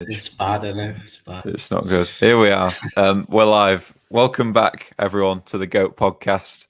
It's bad, isn't it? It's bad. It's not good. Here we are. We're live. Welcome back, everyone, to the G.O.A.T podcast.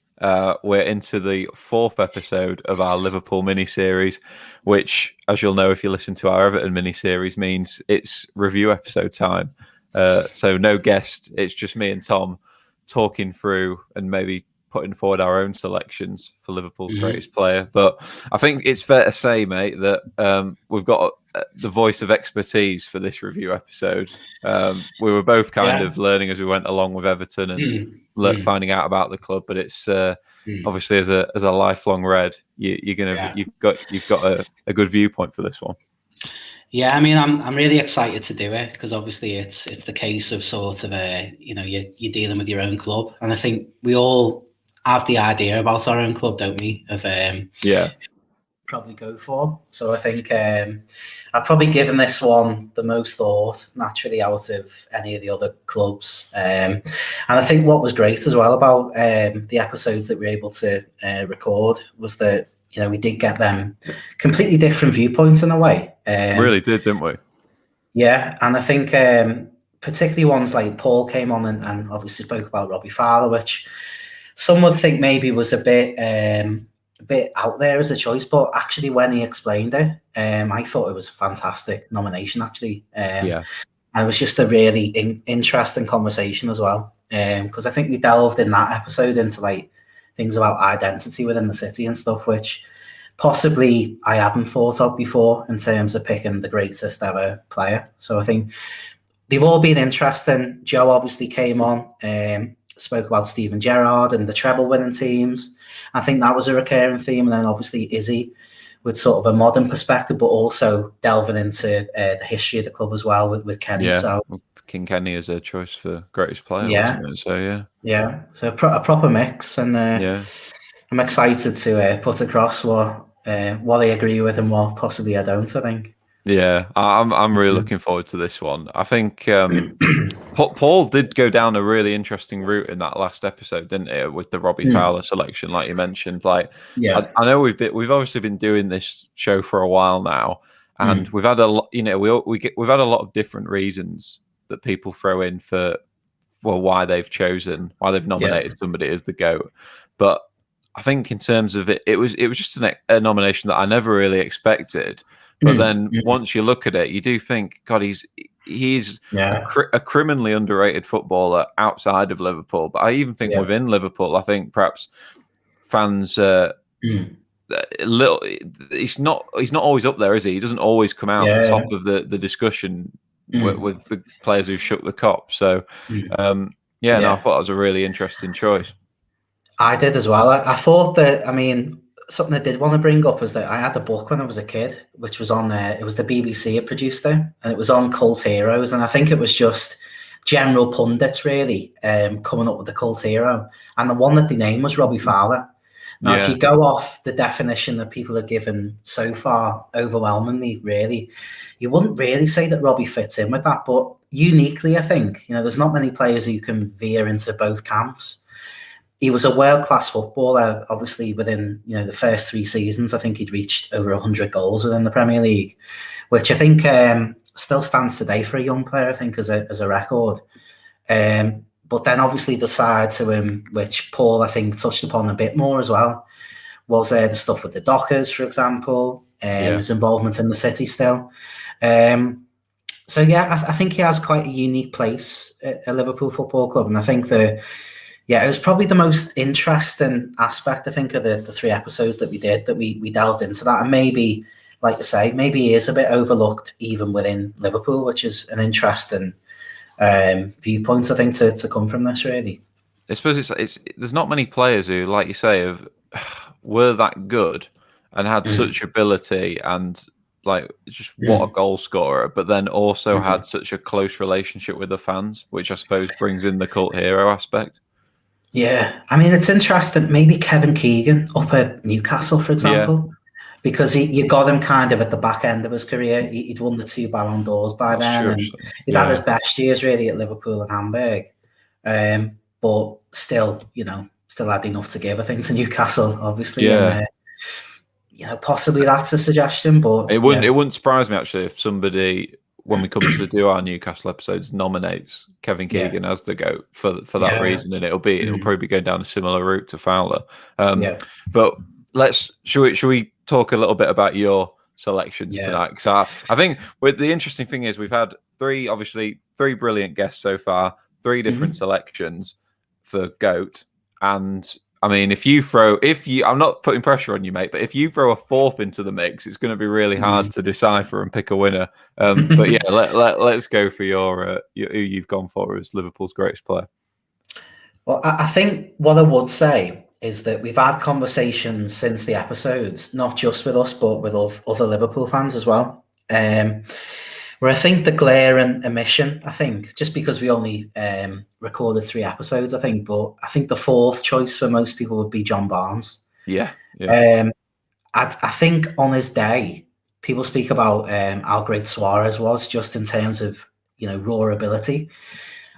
We're into the fourth episode of our Liverpool mini-series, which, as you'll know if you listen to our Everton mini-series, means it's review episode time. So no guest. It's just me and Tom talking through and maybe putting forward our own selections for Liverpool's greatest player. But I think it's fair to say, mate, that we've got the voice of expertise for this review episode. We were both kind of learning as we went along with Everton and finding out about the club. But it's obviously as a lifelong Red, you've got a good viewpoint for this one. Yeah, I mean, I'm really excited to do it because obviously it's the case of sort of you're dealing with your own club, and I think we all have the idea about our own club, don't we? Of probably go for. So I think I've probably given this one the most thought naturally out of any of the other clubs. And I think what was great as well about the episodes that we were able to record was that, you know, we did get them completely different viewpoints in a way. Really did, didn't we? Yeah. And I think particularly ones like Paul came on and obviously spoke about Robbie Fowler, which some would think maybe was a bit out there as a choice, but actually when he explained it, I thought it was a fantastic nomination actually. And it was just a really interesting conversation as well, because I think we delved in that episode into like things about identity within the city and stuff, which possibly I haven't thought of before in terms of picking the greatest ever player. So I think they've all been interesting. Joe obviously came on, spoke about Steven Gerrard and the treble winning teams. I think that was a recurring theme. And then obviously Izzy with sort of a modern perspective, but also delving into the history of the club as well with Kenny. Yeah, so King Kenny is a choice for greatest player. Yeah. Wasn't it? So yeah. So a proper mix. And I'm excited to put across what I agree with and what possibly I don't, I think. Yeah, I'm really looking forward to this one. I think Paul did go down a really interesting route in that last episode, didn't he? With the Robbie Fowler selection, like you mentioned. Like, I know we've obviously been doing this show for a while now, and we've had a lot. You know, we've had a lot of different reasons that people throw in for why they've nominated somebody as the GOAT. But I think in terms of it was just a nomination that I never really expected. But then once you look at it, you do think, God, he's a criminally underrated footballer outside of Liverpool. But I even think within Liverpool, I think perhaps fans he's not always up there, is he? He doesn't always come out on top of the discussion with the players who shook the cop. So no, I thought that was a really interesting choice. I did as well. I thought that, I mean, something I did want to bring up was that I had a book when I was a kid, which was on there. It was the BBC had produced it, and it was on cult heroes. And I think it was just general pundits really coming up with the cult hero. And the one that they named was Robbie Fowler. Now, if you go off the definition that people have given so far, overwhelmingly, really, you wouldn't really say that Robbie fits in with that. But uniquely, I think, you know, there's not many players who can veer into both camps. He was a world-class footballer, obviously, within, you know, the first 3 seasons. I think he'd reached over 100 goals within the Premier League, which I think still stands today for a young player, I think, as a record. But then, obviously, the side to him, which Paul, I think, touched upon a bit more as well, was the stuff with the Dockers, for example, his involvement in the city still. So, I think he has quite a unique place at a Liverpool Football Club. And I think it was probably the most interesting aspect, I think, of the 3 episodes that we did, that we delved into that. And maybe, like you say, maybe he is a bit overlooked even within Liverpool, which is an interesting viewpoint, I think, to come from this, really. I suppose there's not many players who, like you say, were that good and had such ability and like just what a goal scorer, but then also had such a close relationship with the fans, which I suppose brings in the cult hero aspect. Yeah, I mean, it's interesting. Maybe Kevin Keegan up at Newcastle, for example, because you got him kind of at the back end of his career. He'd won the 2 Ballon d'Ors by then, and he'd had his best years really at Liverpool and Hamburg. But still, still had enough to give, I think, to Newcastle, obviously. Yeah. And, possibly that's a suggestion, but it wouldn't surprise me actually if somebody when we come to do our Newcastle episodes, nominates Kevin Keegan as the GOAT for that reason, and it'll probably be going down a similar route to Fowler. But should we talk a little bit about your selections tonight? Because I think the interesting thing is we've had three brilliant guests so far, three different selections for GOAT, and I mean, I'm not putting pressure on you, mate, but if you throw a fourth into the mix, it's going to be really hard to decipher and pick a winner. But yeah, let's go for who you've gone for as Liverpool's greatest player. Well, I think what I would say is that we've had conversations since the episodes, not just with us, but with other Liverpool fans as well. Where I think the glaring omission, just because we only recorded 3 episodes, but I think the fourth choice for most people would be John Barnes. Yeah. I think on his day, people speak about how great Suarez was just in terms of, raw ability.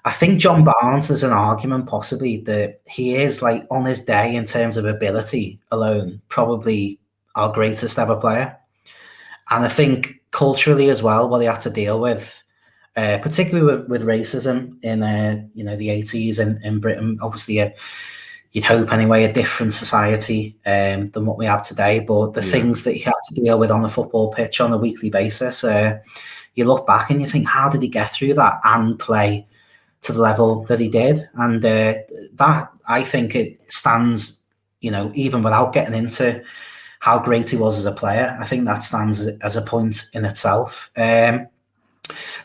I think John Barnes, there's an argument possibly that he is, like, on his day in terms of ability alone, probably our greatest ever player. And I think culturally as well, what he had to deal with, particularly with racism in the 80s in Britain. Obviously, you'd hope anyway, a different society than what we have today. But the things that he had to deal with on the football pitch on a weekly basis, you look back and you think, how did he get through that and play to the level that he did? And that, I think, it stands, even without getting into how great he was as a player, I think that stands as a point in itself. So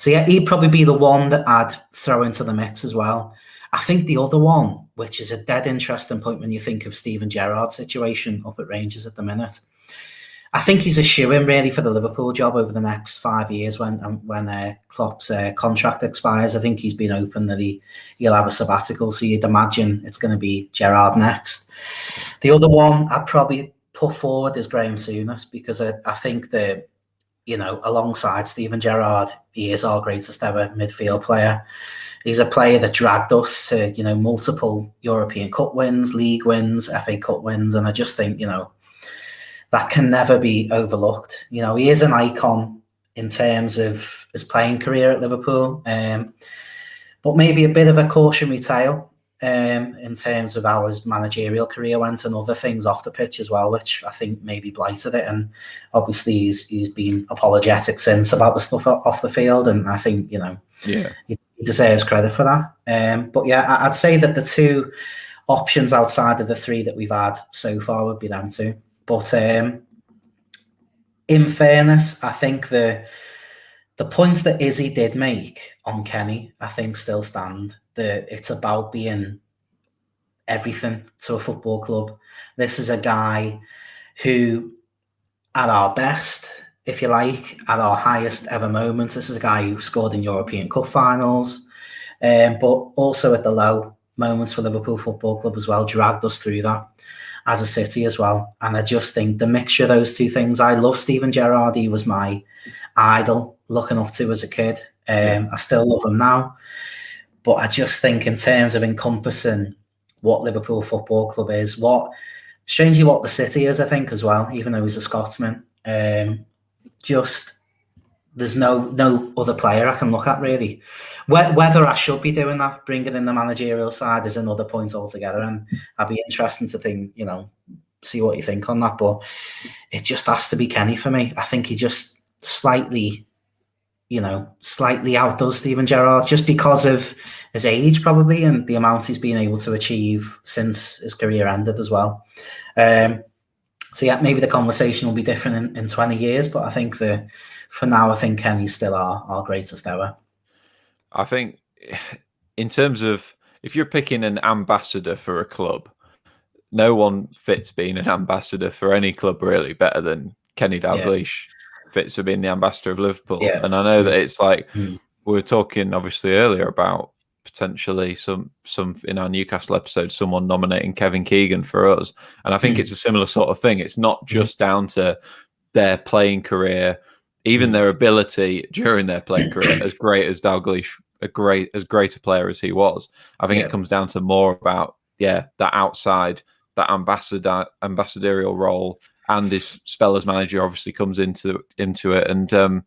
yeah, he'd probably be the one that I'd throw into the mix as well. I think the other one, which is a dead interesting point when you think of Steven Gerrard's situation up at Rangers at the minute, I think he's a shoo-in really for the Liverpool job over the next 5 years when Klopp's contract expires. I think he's been open that he'll have a sabbatical, so you'd imagine it's going to be Gerrard next. The other one I'd probably put forward is Graham Souness, because I think that, alongside Steven Gerrard, he is our greatest ever midfield player. He's a player that dragged us to, multiple European Cup wins, league wins, FA Cup wins, and I just think, that can never be overlooked. He is an icon in terms of his playing career at Liverpool, but maybe a bit of a cautionary tale in terms of how his managerial career went and other things off the pitch as well, which I think maybe blighted it. And obviously he's been apologetic since about the stuff off the field, and I think he deserves credit for that. But yeah, I'd say that the 2 options outside of the 3 that we've had so far would be them 2. But in fairness, I think the points that Izzy did make on Kenny, I think still stand. That it's about being everything to a football club. This is a guy who, at our best, if you like, at our highest ever moments, this is a guy who scored in European Cup finals, but also at the low moments for Liverpool Football Club as well, dragged us through that as a city as well. And I just think the mixture of those 2 things, I love Steven Gerrard. He was my idol looking up to as a kid. I still love him now. But I just think in terms of encompassing what Liverpool Football Club is, strangely what the city is, I think, as well, even though he's a Scotsman. There's no other player I can look at, really. Whether I should be doing that, bringing in the managerial side, is another point altogether. And I'd be interested to think, see what you think on that. But it just has to be Kenny for me. I think he just slightly outdoes Steven Gerrard just because of his age, probably, and the amount he's been able to achieve since his career ended as well. So yeah, maybe the conversation will be different in 20 years, but I think for now, I think Kenny's still our greatest ever. I think in terms of, if you're picking an ambassador for a club, no one fits being an ambassador for any club really better than Kenny Dalglish fits for being the ambassador of Liverpool. Yeah. And I know that it's like, we were talking obviously earlier about potentially some in our Newcastle episode, someone nominating Kevin Keegan for us. And I think it's a similar sort of thing. It's not just down to their playing career, even their ability during their playing career, as great as Dalglish, as great a player as he was. I think it comes down to more about, that outside, that ambassadorial role, and his spell as manager obviously comes into it, and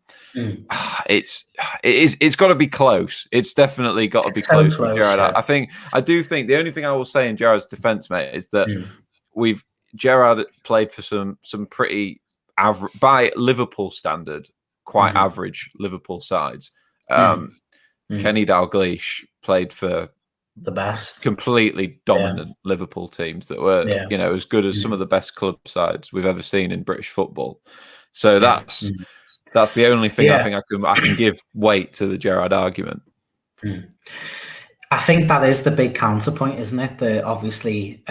it's got to be close. It's definitely got to be so close with Gerrard. yeah. I do think the only thing I will say in Gerrard's defence, mate, is that Gerrard played for some pretty average, by Liverpool standard, quite average Liverpool sides. Kenny Dalglish played for the best, completely dominant Liverpool teams that were, as good as some of the best club sides we've ever seen in British football. So that's the only thing I think I can give weight to the Gerrard argument. I think that is the big counterpoint, isn't it? That obviously,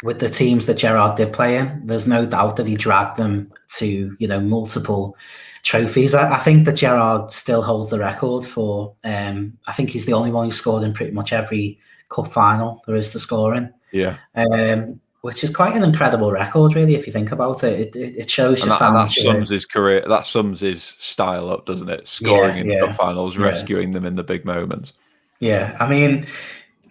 with the teams that Gerrard did play in, there's no doubt that he dragged them to, multiple trophies. I think that Gerrard still holds the record for, I think he's the only one who scored in pretty much every cup final there is to score in. Yeah. Which is quite an incredible record, really, if you think about it. It shows just how much sums his career, that sums his style up, doesn't it? Scoring in cup finals, rescuing them in the big moments. Yeah, I mean,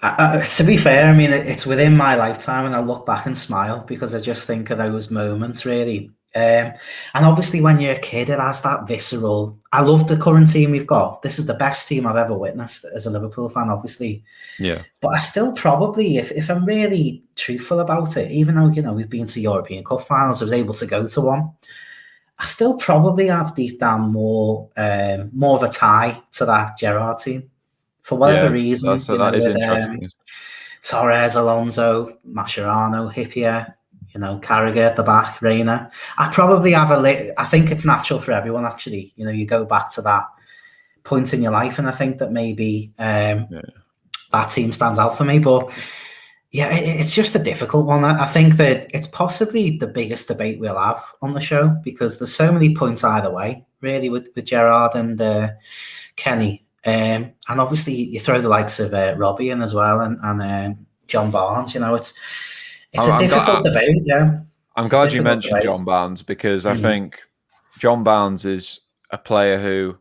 to be fair, I mean, it's within my lifetime, and I look back and smile because I just think of those moments, really. And obviously, when you're a kid, it has that visceral. I love the current team we've got. This is the best team I've ever witnessed as a Liverpool fan, obviously. Yeah. But I still probably, if I'm really truthful about it, even though we've been to European Cup finals, I was able to go to one. I still probably have deep down more of a tie to that Gerrard team for whatever reason. That is interesting. Torres, Alonso, Mascherano, Hippier. Carragher at the back, Reina. I probably have I think it's natural for everyone, actually. You go back to that point in your life, and I think that maybe that team stands out for me. But yeah, it's just a difficult one. I think that it's possibly the biggest debate we'll have on the show because there's so many points either way, really, with Gerrard and Kenny. And obviously, you throw the likes of Robbie in as well and John Barnes. It's a difficult debate, I'm glad you mentioned John Barnes because I think John Barnes is a player who,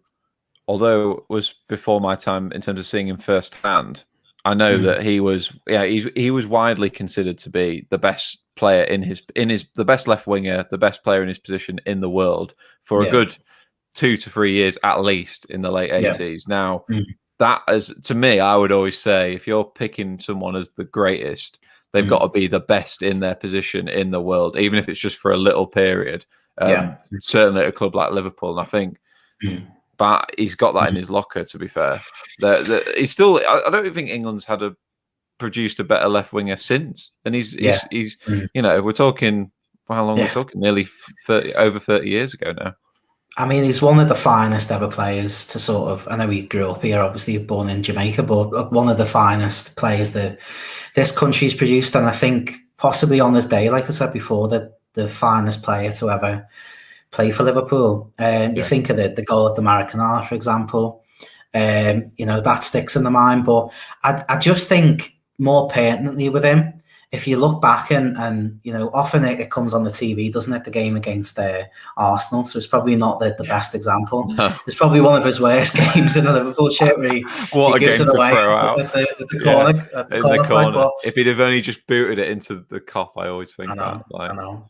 although it was before my time in terms of seeing him firsthand, I know that he was widely considered to be the best player the best left winger, the best player in his position in the world for a good 2 to 3 years at least in the late 80s. Now, that is, to me, I would always say if you're picking someone as the greatest, they've got to be the best in their position in the world, even if it's just for a little period. Certainly at a club like Liverpool. And I think but he's got that in his locker, to be fair. He's still, I don't even think England's produced a better left winger since. And he's we're talking, how long we're talking? Nearly over 30 years ago now. I mean, he's one of the finest ever players to sort of, I know he grew up here, obviously born in Jamaica, but one of the finest players that this country's produced. And I think possibly on this day, like I said before, the finest player to ever play for Liverpool. You think of the goal at the Maracanã, for example, that sticks in the mind. But I just think more pertinently with him, if you look back and often it comes on the TV, doesn't it? The game against Arsenal, so it's probably not the best example. No. It's probably one of his worst games in a Liverpool shirt. Where he gives it away at the corner. But if he'd have only just booted it into the Kop, I always think I know.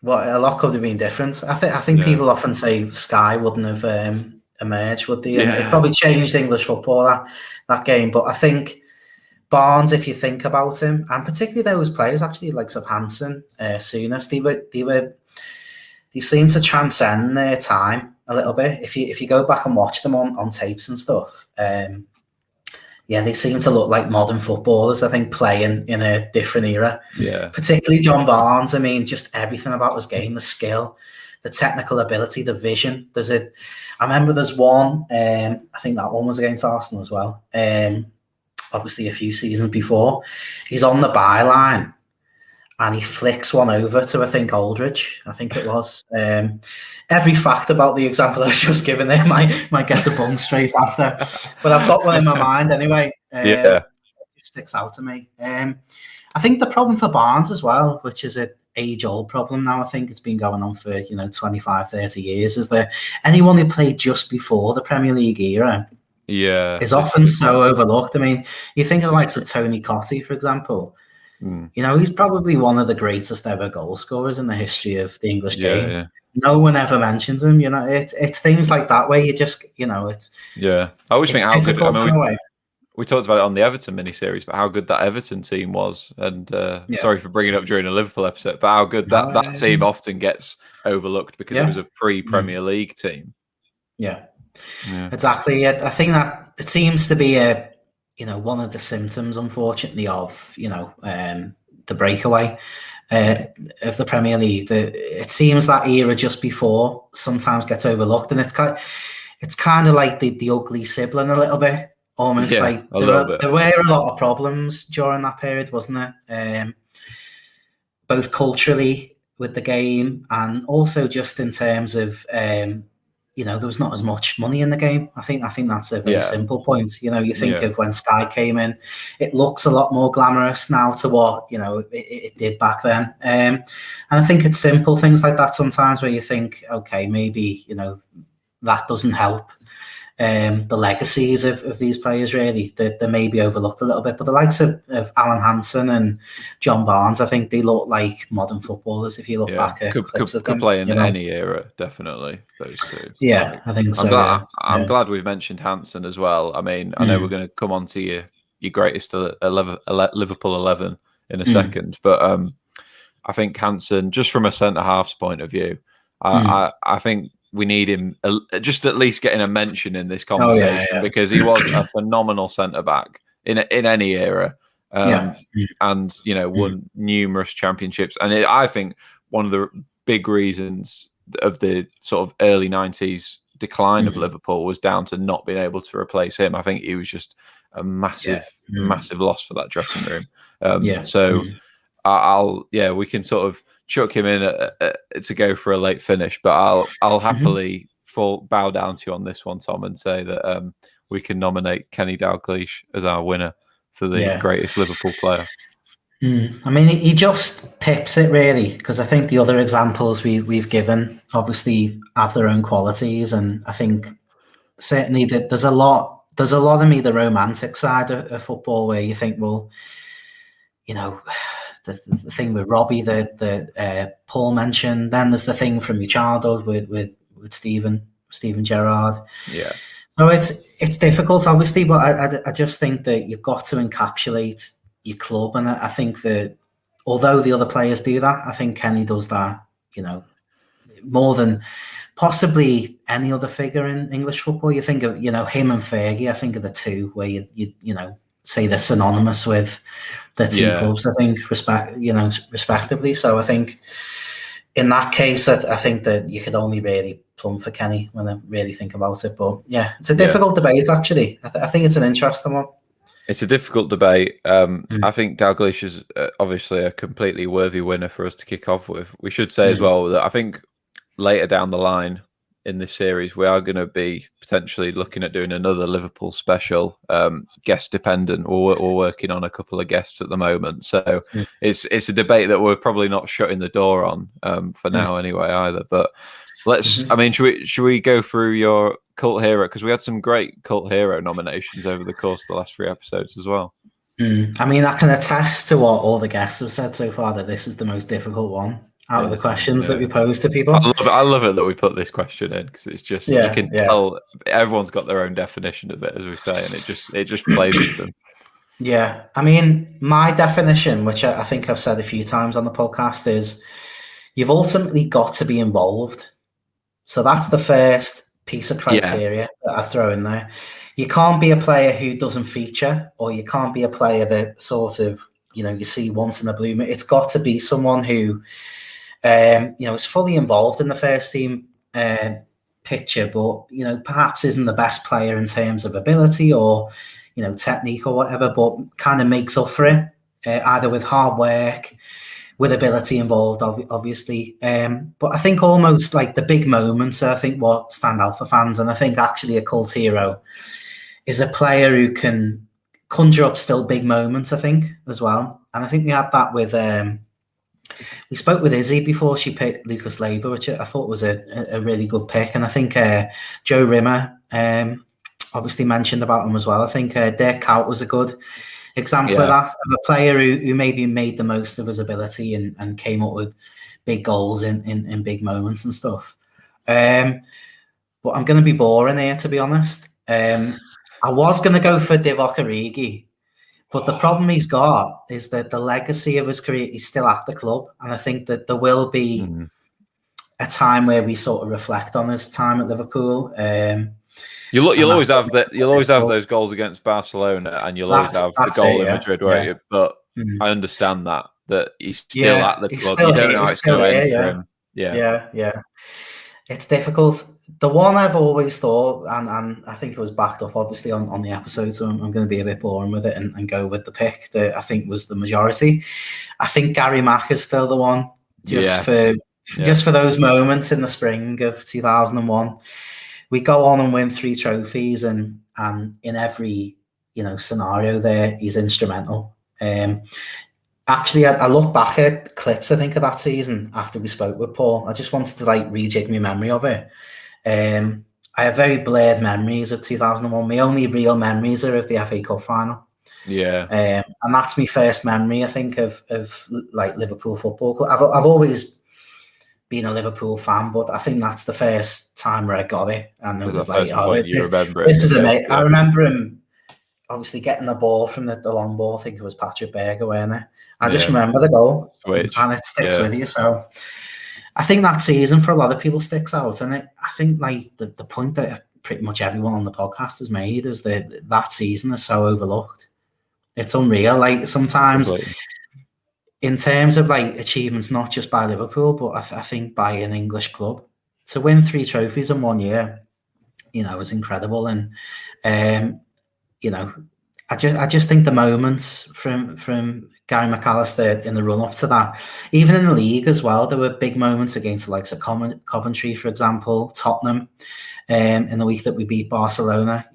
Well, a lot could have been different. I think people often say Sky wouldn't have emerged, would they? It probably changed English football that game, but I think Barnes, if you think about him, and particularly those players actually like Hansen, Souness, they seem to transcend their time a little bit. If you go back and watch them on tapes and stuff, they seem to look like modern footballers, I think, playing in a different era. Yeah. Particularly John Barnes. I mean, just everything about his game, the skill, the technical ability, the vision. I remember there's one, I think that one was against Arsenal as well. Obviously a few seasons before, he's on the byline and he flicks one over to, I think, Aldridge, I think it was. Every fact about the example I was just giving there might get the bung straight after, but I've got one in my mind anyway. It sticks out to me. I think the problem for Barnes as well, which is an age-old problem now, I think it's been going on for 25, 30 years, is that anyone who played just before the Premier League era is often so overlooked. I mean, you think of the likes of Tony Cottee, for example. You know, he's probably one of the greatest ever goal scorers in the history of the English game. Yeah. No one ever mentions him. You know, it's things like that where you just, you know, it's I always think how good. difficult in a way. We talked about it on the Everton mini-series, but how good that Everton team was. And sorry for bringing it up during a Liverpool episode, but how good that team often gets overlooked because it was a pre-Premier League team. Yeah, exactly. I think that it seems to be one of the symptoms, unfortunately, of the breakaway of the Premier League. It seems that era just before sometimes gets overlooked, and it's kind of like the ugly sibling a little bit. Almost like there were a lot of problems during that period, wasn't there? Both culturally with the game and also just in terms of there was not as much money in the game. I think that's a very simple point. You know, you think of when Sky came in, it looks a lot more glamorous now to what it did back then. And I think it's simple things like that sometimes where you think, okay, maybe that doesn't help. The legacies of these players really they may be overlooked a little bit, but the likes of Alan Hansen and John Barnes, I think they look like modern footballers if you look back at clips of them. Could play in any era, definitely, those two. Yeah, I think so. I'm glad we've mentioned Hansen as well. I mean, I know we're going to come on to your greatest Liverpool 11 in a second, but I think Hansen, just from a centre-half's point of view, I think we need him just at least getting a mention in this conversation because he was a phenomenal centre back in any era, and won numerous championships. And I think one of the big reasons of the sort of early 90s decline of Liverpool was down to not being able to replace him. I think he was just a massive loss for that dressing room. So we can sort of chuck him in to go for a late finish, but I'll happily bow down to you on this one, Tom, and say that we can nominate Kenny Dalglish as our winner for the greatest Liverpool player. I mean, he just pips it really, because I think the other examples we've given obviously have their own qualities, and I think certainly that there's a lot of me the romantic side of football where you think, well, the thing with Robbie that Paul mentioned. Then there's the thing from your childhood with Steven Gerrard. Yeah. So it's difficult, obviously, but I just think that you've got to encapsulate your club, and I think that although the other players do that, I think Kenny does that. More than possibly any other figure in English football. You think of him and Fergie. I think of the two where you say they're synonymous with their two clubs, I think, respectively. So I think in that case, I think that you could only really plumb for Kenny when I really think about it. But it's a difficult debate, actually. I think it's an interesting one. It's a difficult debate. I think Dalglish is obviously a completely worthy winner for us to kick off with. We should say as well that I think later down the line in this series, we are going to be potentially looking at doing another Liverpool special, guest dependent. We're working on a couple of guests at the moment, so it's a debate that we're probably not shutting the door on for now anyway either. But let's. I mean, should we go through your cult hero, because we had some great cult hero nominations over the course of the last 3 episodes as well. I mean, I can attest to what all the guests have said so far, that this is the most difficult one out of the questions that we pose to people. I love it that we put this question in, because it's just you can tell everyone's got their own definition of it, as we say, and it just plays with them. Yeah, I mean, my definition, which I think I've said a few times on the podcast, is you've ultimately got to be involved. So that's the first piece of criteria that I throw in there. You can't be a player who doesn't feature, or you can't be a player that sort of you see once in a blue moon. It's got to be someone who is fully involved in the first team picture, but perhaps isn't the best player in terms of ability or technique or whatever, but kind of makes up for it either with hard work, with ability involved, obviously. But I think almost like the big moments are, I think, what stand out for fans, and I think actually a cult hero is a player who can conjure up still big moments, I think, as well. And I think we had that with we spoke with Izzy before she picked Lucas Leiva, which I thought was a really good pick. And I think Joe Rimmer obviously mentioned about him as well. I think Dirk Kuyt was a good example of that, of a player who maybe made the most of his ability and came up with big goals in big moments and stuff. But I'm going to be boring here, to be honest. I was going to go for Divock Origi, but the problem he's got is that the legacy of his career, he's still at the club. And I think that there will be a time where we sort of reflect on his time at Liverpool. You'll always have that. You'll always have those goals against Barcelona, and you'll always have the goal in Madrid. But I understand that he's still at the club. You don't know how it's going to end for him. Yeah. It's difficult. The one I've always thought, and I think it was backed up obviously on the episode, so I'm going to be a bit boring with it and go with the pick that I think was the majority. I think Gary Mack is still the one, just for those moments in the spring of 2001. We go on and win 3 trophies, and in every scenario there, he's instrumental. Actually, I look back at clips, I think, of that season after we spoke with Paul. I just wanted to rejig my memory of it. I have very blurred memories of 2001. My only real memories are of the FA Cup final. Yeah. And that's my first memory, I think, of Liverpool Football Club. I've always been a Liverpool fan, but I think that's the first time where I got it. And it was this is amazing. I remember him obviously getting the ball from the long ball. I think it was Patrick Berger, weren't it? I just remember the goal, and it sticks with you. So I think that season for a lot of people sticks out. And I think the point that pretty much everyone on the podcast has made is that season is so overlooked. It's unreal. Sometimes in terms of achievements, not just by Liverpool, but I think by an English club, to win 3 trophies in 1 year, is incredible. And I just think the moments from Gary McAllister in the run up to that, even in the league as well, there were big moments against the likes of Coventry, for example, Tottenham, in the week that we beat Barcelona.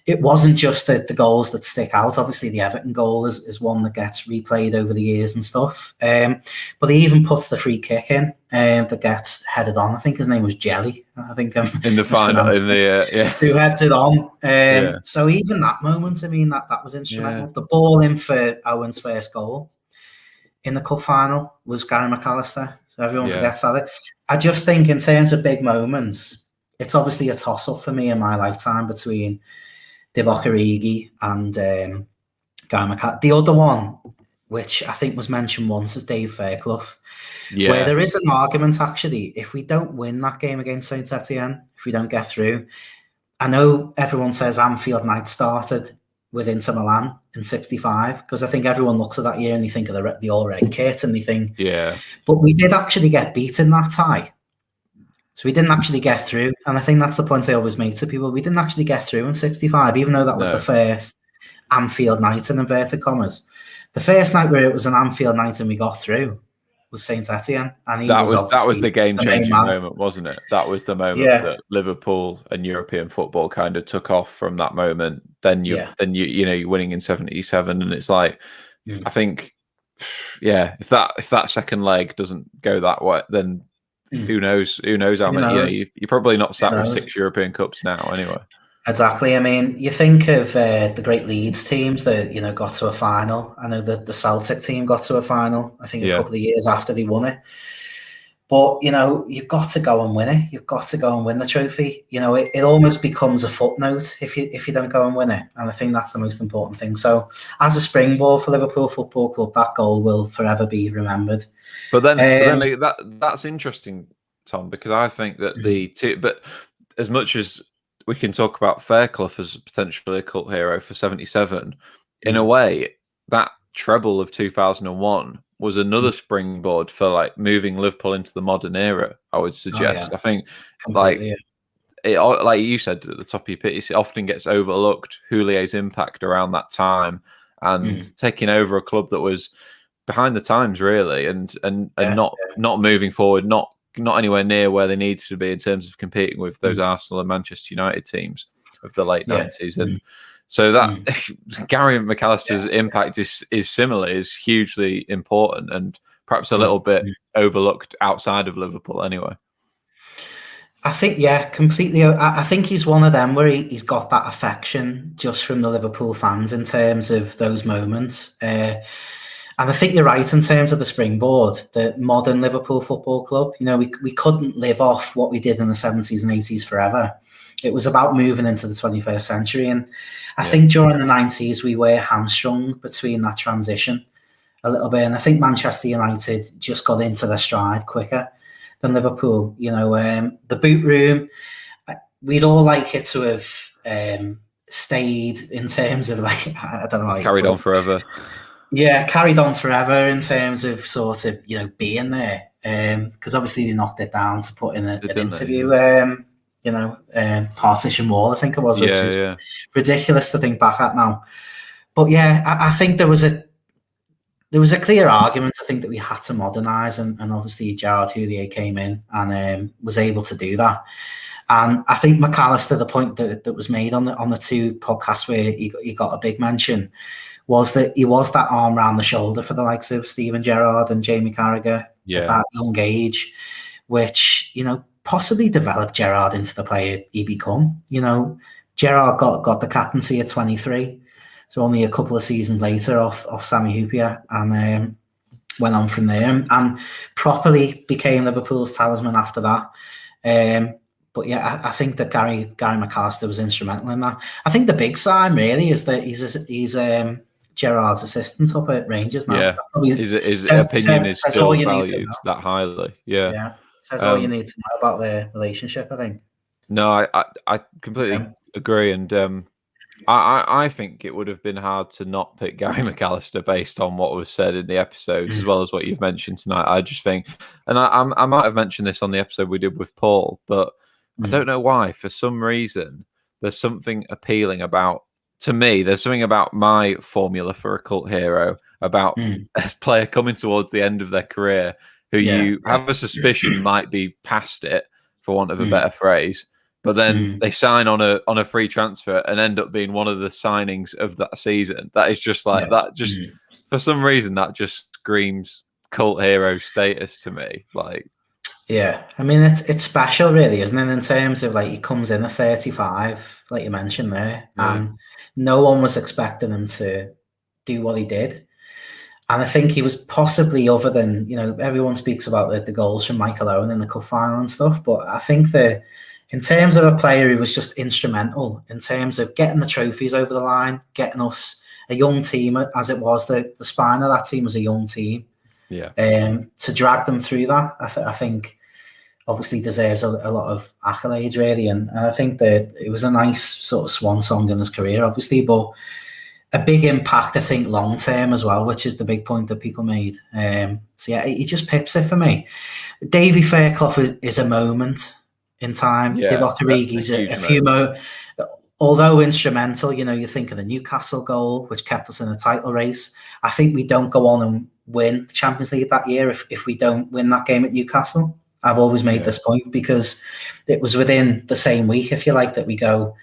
It wasn't just the goals that stick out. Obviously, the Everton goal is one that gets replayed over the years and stuff. But he even puts the free kick in that gets headed on. I think his name was Jelly. I think in the final, who heads it on. So even that moment, I mean, that was instrumental. The ball in for Owen's first goal in the cup final was Gary McAllister. So everyone forgets that. I just think in terms of big moments, it's obviously a toss-up for me in my lifetime between Divock Origi and Gary McAllister. The other one, which I think was mentioned once, is Dave Fairclough, where there is an argument, actually, if we don't win that game against Saint Etienne, if we don't get through. I know everyone says Anfield night started with Inter Milan in 65, because I think everyone looks at that year and they think of the all-red kit and they think, but we did actually get beat in that tie. So we didn't actually get through. And I think that's the point I always make to people. We didn't actually get through in 65, even though that was the first Anfield night, in inverted commas. The first night where it was an Anfield night and we got through was Saint Etienne. And that was the game-changing moment, wasn't it? That was the moment that Liverpool and European football kind of took off from that moment. Then you're winning in 77, and it's I think, if that second leg doesn't go that way, then who knows how many? You're probably not sat with 6 European Cups now, anyway. Exactly. I mean, you think of the great Leeds teams that got to a final. I know that the Celtic team got to a final, I think, a couple of years after they won it. But you've got to go and win it. You've got to go and win the trophy. It almost becomes a footnote if you don't go and win it. And I think that's the most important thing. So, as a springboard for Liverpool Football Club, that goal will forever be remembered. But then that's interesting, Tom, because I think that but as much as we can talk about Fairclough as potentially a cult hero for 77, in a way, that treble of 2001 was another springboard for moving Liverpool into the modern era, I would suggest. I think like you said at the top of your pitch, it often gets overlooked, Houlier's impact around that time and taking over a club that was behind the times, really, and not moving forward, not anywhere near where they needed to be in terms of competing with those Arsenal and Manchester United teams of the late 90s. And so that Gary McAllister's impact is hugely important and perhaps a little bit overlooked outside of Liverpool anyway. I think, yeah, completely. I think he's one of them where he's got that affection just from the Liverpool fans in terms of those moments. And I think you're right in terms of the springboard, the modern Liverpool Football Club. You know, we couldn't live off what we did in the 70s and 80s forever. It was about moving into the 21st century. And I think during the 90s, we were hamstrung between that transition a little bit. And I think Manchester United just got into their stride quicker than Liverpool. You know, the boot room, we'd all like it to have stayed in terms of like, I don't know. How carried on forever. Yeah, carried on forever in terms of sort of, you know, being there. Because obviously they knocked it down to put in an interview, partition wall, I think it was, which is ridiculous to think back at now. But yeah, I think there was a clear argument, I think, that we had to modernise, and obviously Gerard Houllier came in and was able to do that. And I think McAllister, the point that was made on the two podcasts where he got a big mention, was that he was that arm round the shoulder for the likes of Steven Gerrard and Jamie Carragher at that young age, which, you know, possibly developed Gerrard into the player he become. You know, Gerrard got the captaincy at 23, so only a couple of seasons later off Sami Hyypiä, and went on from there and properly became Liverpool's talisman after that. But yeah, I think that Gary McAllister was instrumental in that. I think the big sign really is that he's Gerrard's assistant up at Rangers now. Yeah, his opinion is still valued that highly. Yeah, says all you need to know about their relationship, I think. No, I completely agree, and I think it would have been hard to not pick Gary McAllister based on what was said in the episodes, as well as what you've mentioned tonight. I just think, and I might have mentioned this on the episode we did with Paul, but I don't know why. For some reason, there's something appealing about. To me, there's something about my formula for a cult hero, about a player coming towards the end of their career who you have a suspicion might be past it, for want of a better phrase, but then they sign on a free transfer and end up being one of the signings of that season. That is just like that. Just for some reason, that just screams cult hero status to me. Like, yeah, I mean it's special, really, isn't it? In terms of like he comes in at 35, like you mentioned there, and no one was expecting him to do what he did. And I think he was possibly, other than, you know, everyone speaks about the goals from Michael Owen in the cup final and stuff, but I think that in terms of a player who was just instrumental in terms of getting the trophies over the line, getting us a young team, as it was, the spine of that team was a young team. Yeah. To drag them through that, I think obviously deserves a lot of accolades, really. And I think that it was a nice sort of swan song in his career, obviously, but a big impact, I think, long term as well, which is the big point that people made. So yeah, he just pips it for me. Davy Fairclough is a moment in time. Divock Origi's a few although instrumental. You know, you think of the Newcastle goal, which kept us in the title race. I think we don't go on and win the Champions League that year if we don't win that game at Newcastle. I've always made this point because it was within the same week, if you like, that we go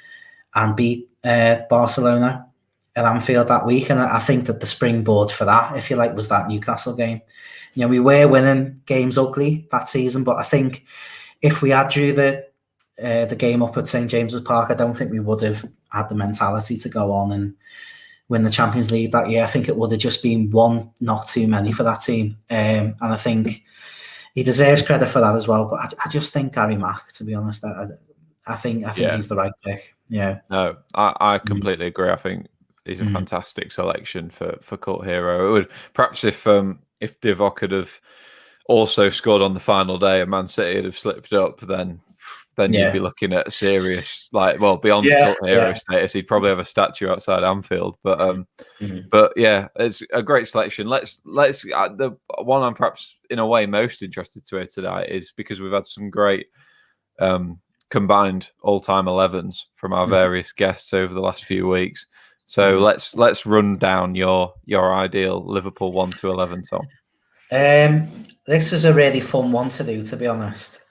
and beat Barcelona at Anfield that week. And I think that the springboard for that, if you like, was that Newcastle game. You know, we were winning games ugly that season, but I think if we had drew the game up at St. James's Park, I don't think we would have had the mentality to go on and win the Champions League that year. I think it would have just been one knock too many for that team. And I think he deserves credit for that as well. But I just think Gary Mack, to be honest, I think he's the right pick. Yeah. No, I completely agree. I think he's a fantastic selection for cult hero. It would perhaps if Divock could have also scored on the final day and Man City had have slipped up, then you'd be looking at a serious, like, well, beyond cult hero status, he'd probably have a statue outside Anfield. But yeah, it's a great selection. Let's the one I'm perhaps in a way most interested to hear tonight is because we've had some great combined all-time 11s from our various guests over the last few weeks. So let's run down your ideal Liverpool 1 to 11 song. This is a really fun one to do, to be honest,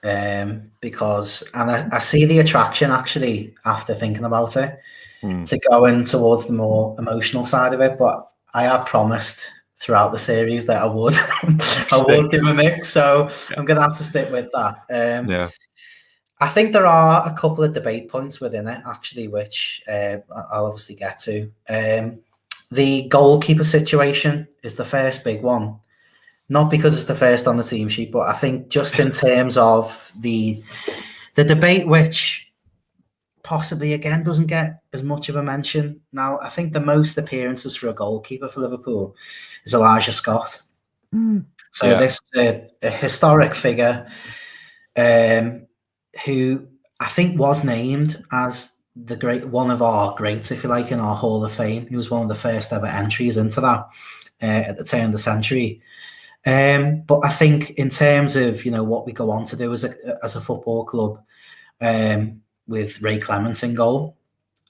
because I see the attraction actually after thinking about it to go in towards the more emotional side of it. But I have promised throughout the series that I would I would give a mix, so I'm gonna have to stick with that. I think there are a couple of debate points within it, actually, which I'll obviously get to. The goalkeeper situation is the first big one. Not because it's the first on the team sheet, but I think just in terms of the debate, which possibly again doesn't get as much of a mention. Now, I think the most appearances for a goalkeeper for Liverpool is Elijah Scott. So this is a historic figure who I think was named as one of our greats, if you like, in our Hall of Fame. He was one of the first ever entries into that at the turn of the century. But I think in terms of what we go on to do as a football club, with Ray Clements in goal,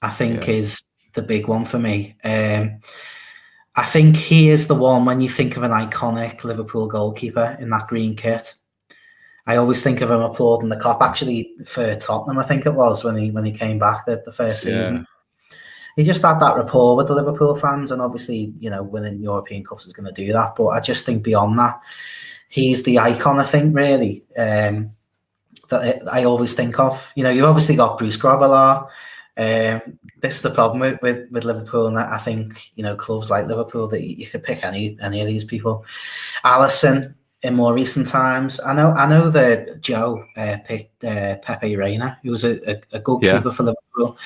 I think is the big one for me. I think he is the one when you think of an iconic Liverpool goalkeeper in that green kit. I always think of him applauding the Kop, actually for Tottenham, I think it was, when he came back the first season. He just had that rapport with the Liverpool fans, and obviously, winning European Cups is going to do that. But I just think beyond that, he's the icon, I think, really, that I always think of. You've obviously got Bruce Grobbelaar. This is the problem with Liverpool, and I think clubs like Liverpool, that you could pick any of these people. Alisson in more recent times. I know that Joe picked Pepe Reina, who was a good keeper for Liverpool,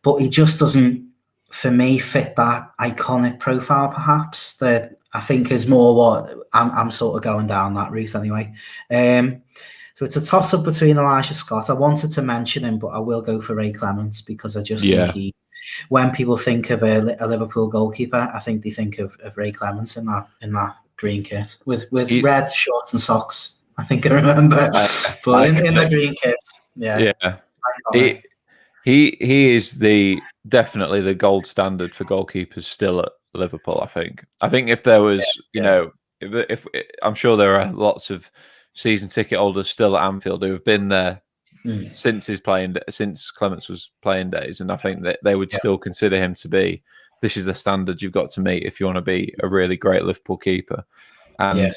but he just doesn't, for me, fit that iconic profile. Perhaps that I think is more what I'm sort of going down that route anyway. So it's a toss-up between Elijah Scott. I wanted to mention him, but I will go for Ray Clements because I just think when people think of a Liverpool goalkeeper, I think they think of Ray Clements in that green kit with red shorts and socks. I think I remember, but in the green kit, He is definitely the gold standard for goalkeepers still at Liverpool. I think if there was, if I'm sure there are lots of season ticket holders still at Anfield who have been there since Clements was playing days, and I think that they would still consider him to be, this is the standard you've got to meet if you want to be a really great Liverpool keeper. And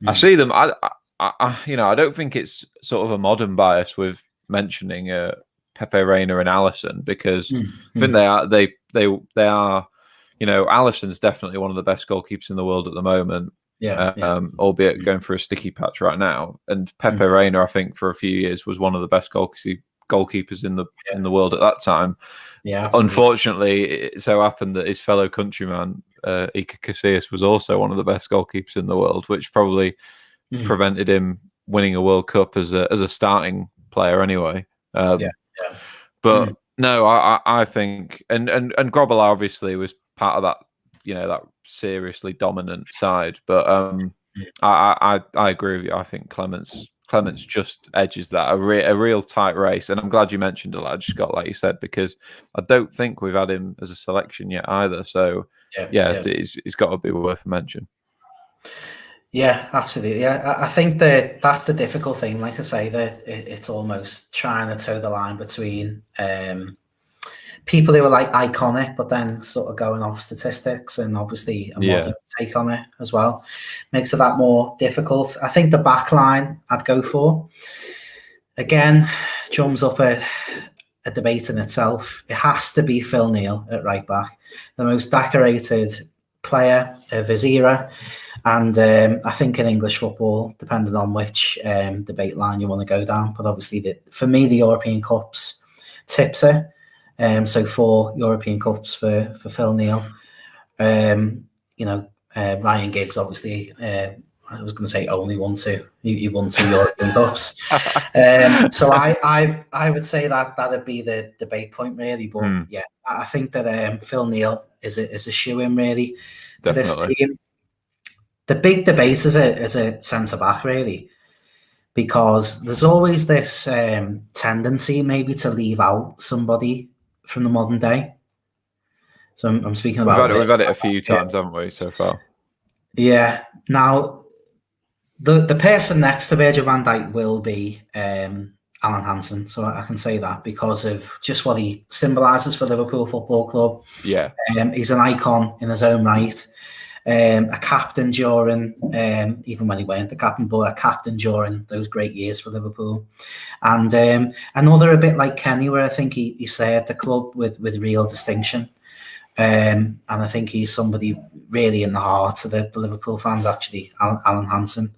I see them. I don't think it's sort of a modern bias with mentioning Pepe Reina and Alisson, because I think they are. Alisson's definitely one of the best goalkeepers in the world at the moment. Albeit going through a sticky patch right now. And Pepe Reina, I think, for a few years was one of the best goalkeepers in the world at that time. Unfortunately, it so happened that his fellow countryman Iker Casillas was also one of the best goalkeepers in the world, which probably prevented him winning a World Cup as a starting player anyway. But no, I think, and Grobbelaar obviously was part of that, that seriously dominant side. But I agree with you. I think Clements just edges that a real tight race. And I'm glad you mentioned Elijah Scott, like you said, because I don't think we've had him as a selection yet either. So it's got to be worth a mention. Yeah, absolutely. Yeah, I think that's the difficult thing. Like I say, that it's almost trying to toe the line between people who are like iconic, but then sort of going off statistics, and obviously a modern take on it as well makes it that more difficult. I think the back line I'd go for, again, drums up a debate in itself. It has to be Phil Neal at right back, the most decorated player of his era. And I think in English football, depending on which debate line you want to go down, but obviously for me, the European Cups tips it. So 4 European Cups for Phil Neal. Ryan Giggs, obviously, I was going to say only won 2. He won 2 European Cups. So I would say that'd be the debate point, really. But I think that Phil Neal is a shoe-in, really, for this team. The big debate is a centre-back, really, because there's always this tendency maybe to leave out somebody from the modern day. So I'm speaking about... We've had it a few times, haven't we, so far? Yeah. Now, the person next to Virgil van Dijk will be Alan Hansen, so I can say that because of just what he symbolises for Liverpool Football Club. Yeah. He's an icon in his own right. a captain during, even when he weren't the captain, but a captain during those great years for Liverpool. And another a bit like Kenny, where I think he served the club with real distinction. And I think he's somebody really in the heart of the Liverpool fans, actually, Alan Hansen.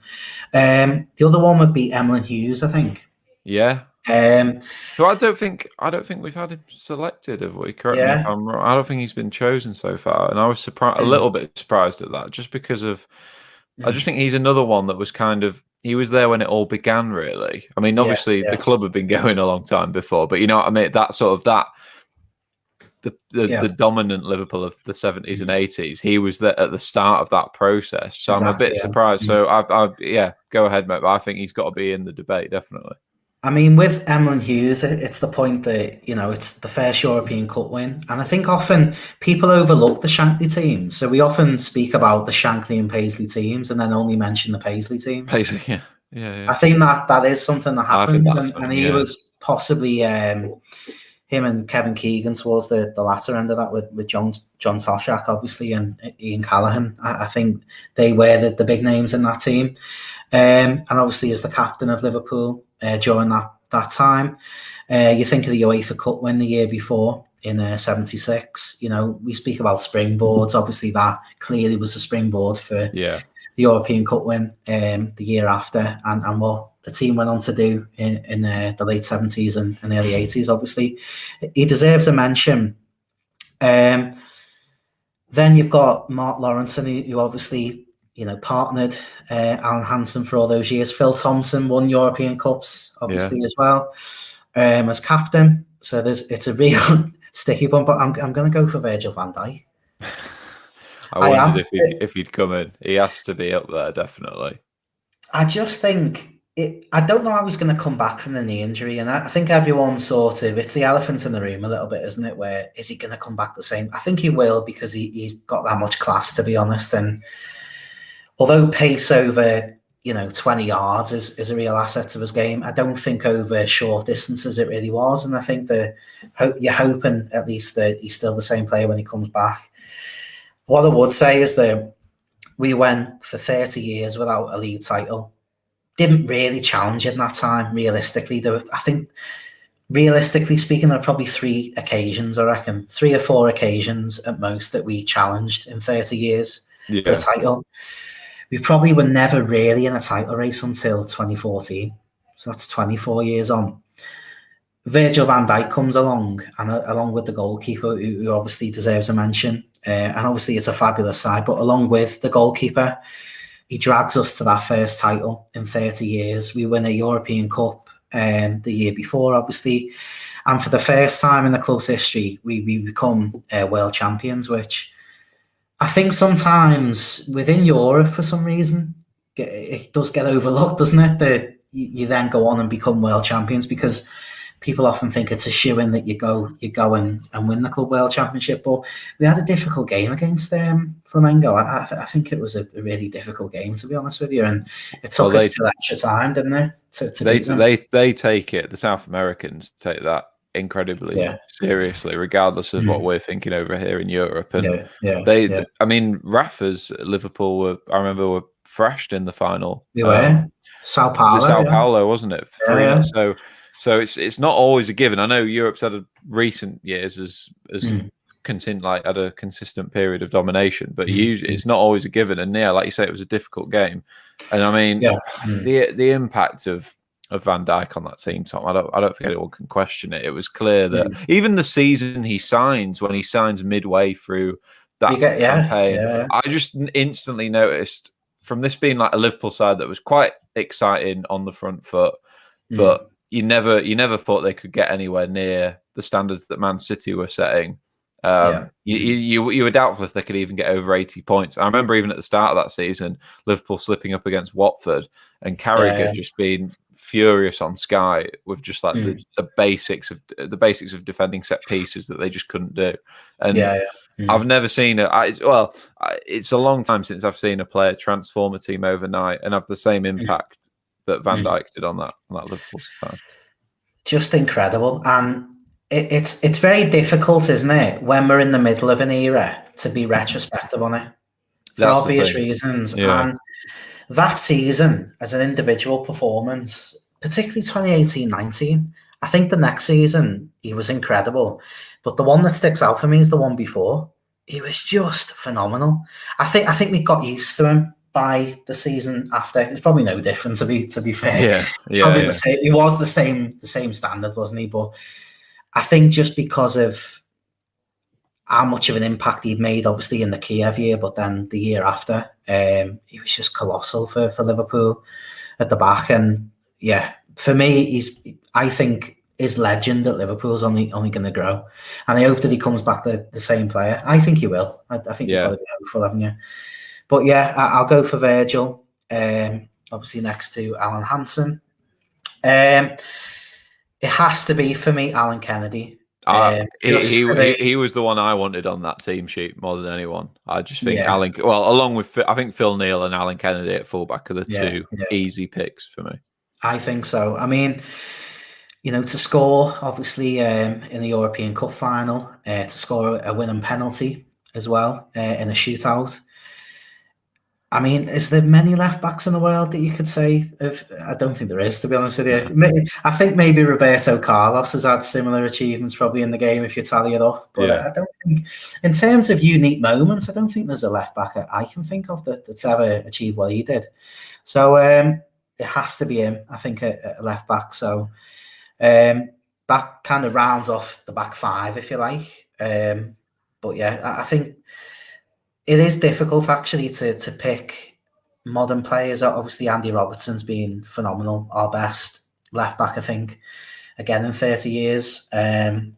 The other one would be Emlyn Hughes, I think. Yeah. So I don't think we've had him selected, have we? Correct me if I'm wrong. I don't think he's been chosen so far, and I was surprised, a little bit surprised at that, just because of. I just think he's another one that was kind of. He was there when it all began, really. I mean, obviously the club had been going a long time before, but you know what I mean. That sort of the dominant Liverpool of the 70s and 80s. He was there at the start of that process, so I'm a bit surprised. So I go ahead, mate. But I think he's got to be in the debate, definitely. I mean, with Emlyn Hughes, it's the point that, it's the first European Cup win. And I think often people overlook the Shankly teams. So we often speak about the Shankly and Paisley teams and then only mention the Paisley teams. Paisley, yeah. I think that is something that happens. And he was possibly him and Kevin Keegan towards the latter end of that with John Toshak, obviously, and Ian Callaghan. I think they were the big names in that team. And obviously as the captain of Liverpool during that time. You think of the UEFA Cup win the year before in 76. We speak about springboards. Obviously that clearly was a springboard for the European Cup win the year after, and what the team went on to do in the late 70s and early 80s. Obviously he deserves a mention. Then you've got Mark Lawrenson, who obviously partnered Alan Hansen for all those years. Phil Thompson won European Cups, obviously, as well, as captain. So it's a real sticky one, but I'm going to go for Virgil van Dijk. I wondered if he'd come in. He has to be up there, definitely. I just think, I don't know how he's going to come back from the knee injury, and I think everyone's sort of, it's the elephant in the room a little bit, isn't it? Where is he going to come back the same? I think he will, because he's got that much class, to be honest, and although pace over 20 yards is a real asset to his game, I don't think over short distances it really was. And I think you're hoping at least that he's still the same player when he comes back. What I would say is that we went for 30 years without a league title. Didn't really challenge in that time, realistically. Realistically speaking, there are probably 3 occasions, I reckon, 3 or 4 occasions at most that we challenged in 30 years for a title. We probably were never really in a title race until 2014. So that's 24 years on. Virgil van Dijk comes along, and along with the goalkeeper, who obviously deserves a mention. And obviously it's a fabulous side, but along with the goalkeeper, he drags us to that first title in 30 years. We win a European Cup the year before, obviously. And for the first time in the club's history, we become world champions, which I think sometimes within Europe, for some reason, it does get overlooked, doesn't it? That you then go on and become world champions, because people often think it's a shoo-in that you go and win the Club World Championship. But we had a difficult game against Flamengo. I think it was a really difficult game, to be honest with you, and it took us to extra time, didn't it? They take it. The South Americans take that incredibly seriously, regardless of what we're thinking over here in Europe. And I mean, Rafa's Liverpool were thrashed in the final. They were Sao Paulo. Sao Paulo, wasn't it? So it's not always a given. I know Europe's had recent years as had a consistent period of domination, but usually it's not always a given. And like you say, it was a difficult game. And I mean, the impact of Van Dijk on that team, Tom, I don't think anyone can question it. It was clear that even the season he signs, when he signs midway through that campaign, I just instantly noticed, from this being like a Liverpool side that was quite exciting on the front foot, but you never thought they could get anywhere near the standards that Man City were setting. You were doubtful if they could even get over 80 points. I remember even at the start of that season, Liverpool slipping up against Watford, and Carragher just being furious on Sky with just like the basics of defending set pieces that they just couldn't do. And I've never seen it's a long time since I've seen a player transform a team overnight and have the same impact that Van Dijk did on that Liverpool side. Just incredible. And it's very difficult, isn't it, when we're in the middle of an era, to be retrospective on it. for obvious reasons. Yeah. And that season, as an individual performance, particularly 2018-19, I think the next season he was incredible. But the one that sticks out for me is the one before. He was just phenomenal. I think we got used to him by the season after. It's probably no different, to be fair. Yeah. The same. He was the same standard, wasn't he? But I think just because of how much of an impact he'd made, obviously in the Kiev year, but then the year after, he was just colossal for Liverpool at the back. And yeah, for me, I think his legend at Liverpool is only going to grow, and I hope that he comes back the same player. I think he will. I think you've got to be hopeful, haven't you? But yeah, I'll go for Virgil. Obviously next to Alan Hansen. It has to be for me Alan Kennedy. He was the one I wanted on that team sheet more than anyone. I just think Alan. Well, along with I think Phil Neal and Alan Kennedy at fullback are the two easy picks for me. I think so. I mean, to score obviously in the European Cup final, to score a winning penalty as well in a shootout. I mean, is there many left backs in the world that you could say of? I don't think there is, to be honest with you. I think maybe Roberto Carlos has had similar achievements probably in the game if you tally it up. But I don't think, in terms of unique moments, I don't think there's a left back I can think of that's ever achieved what he did. So it has to be him, I think, a left back. So that kind of rounds off the back five, if you like. But yeah, I think it is difficult actually to pick modern players. Obviously, Andy Robertson's been phenomenal, our best left back, I think, again in 30 years. And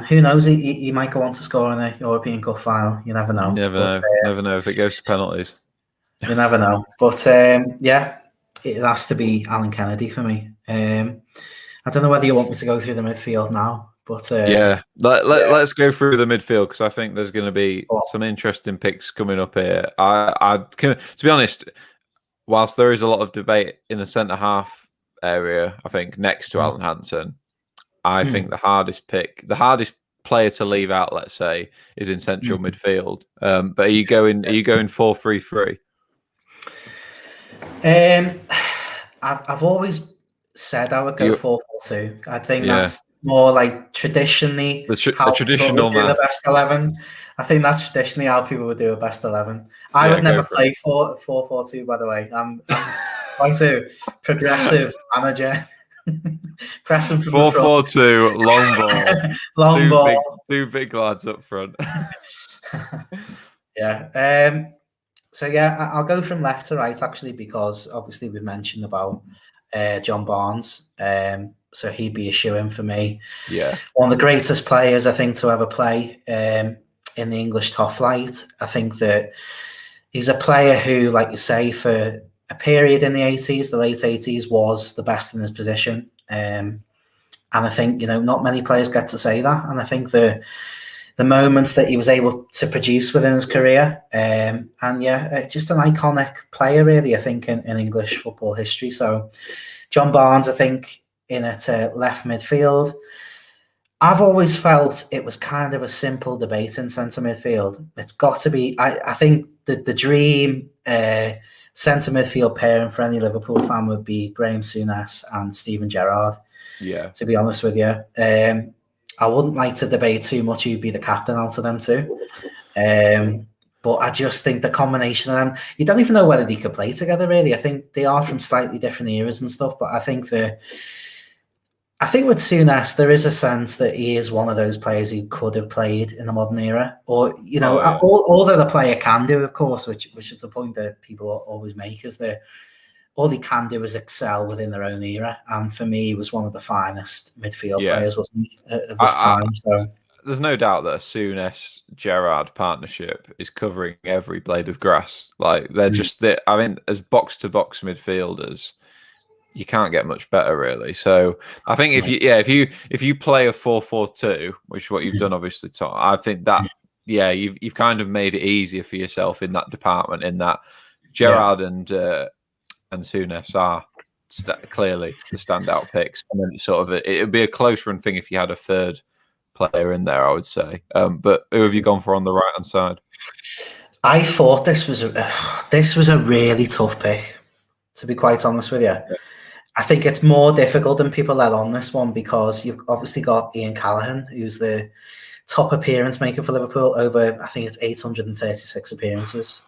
who knows, he might go on to score in a European Cup final. You never know. Never know if it goes to penalties. You never know. But yeah, it has to be Alan Kennedy for me. I don't know whether you want me to go through the midfield now. But let's go through the midfield, because I think there's going to be some interesting picks coming up here. To be honest, whilst there is a lot of debate in the centre half area, I think next to Alan Hansen, I think the hardest player to leave out, let's say, is in central midfield. But are you going 4-3-3? I've always said I would go 4-4-2. I think that's more like traditionally how traditional people would do the best 11. I think that's traditionally how people would do a best 11. I would never play 4-4-2, by the way. I'm quite a progressive manager. Pressing from 4-4-2, long ball. Two big lads up front. Yeah. So yeah, I'll go from left to right actually, because obviously we mentioned about John Barnes. So he'd be a shoe-in for me. Yeah. One of the greatest players, I think, to ever play in the English top flight. I think that he's a player who, like you say, for a period in the 80s, the late 80s, was the best in his position. And I think, not many players get to say that. And I think the moments that he was able to produce within his career, and just an iconic player, really, I think, in English football history. So John Barnes, I think, in at left midfield. I've always felt it was kind of a simple debate in centre midfield. It's got to be, I think the dream centre midfield pairing for any Liverpool fan would be Graham Souness and Steven Gerrard. Yeah. To be honest with you. I wouldn't like to debate too much who'd be the captain out of them two. But I just think the combination of them, you don't even know whether they could play together, really. I think they are from slightly different eras and stuff, but I think with Souness, there is a sense that he is one of those players who could have played in the modern era, or all that a player can do, of course, which is the point that people always make, is that all they can do is excel within their own era. And for me, he was one of the finest midfield players, wasn't he, of his time? So there's no doubt that a Souness-Gerrard partnership is covering every blade of grass. Like they're I mean, as box-to-box midfielders, you can't get much better, really. So I think if you play a 4-4-2, which is what you've done, obviously, Tom, I think that you've kind of made it easier for yourself in that department. In that Gerrard and Souness are clearly the standout picks, and then it would be a close run thing if you had a third player in there, I would say. But who have you gone for on the right hand side? I thought this was a really tough pick, to be quite honest with you. Yeah. I think it's more difficult than people let on this one because you've obviously got Ian Callaghan, who's the top appearance maker for Liverpool over, I think it's 836 appearances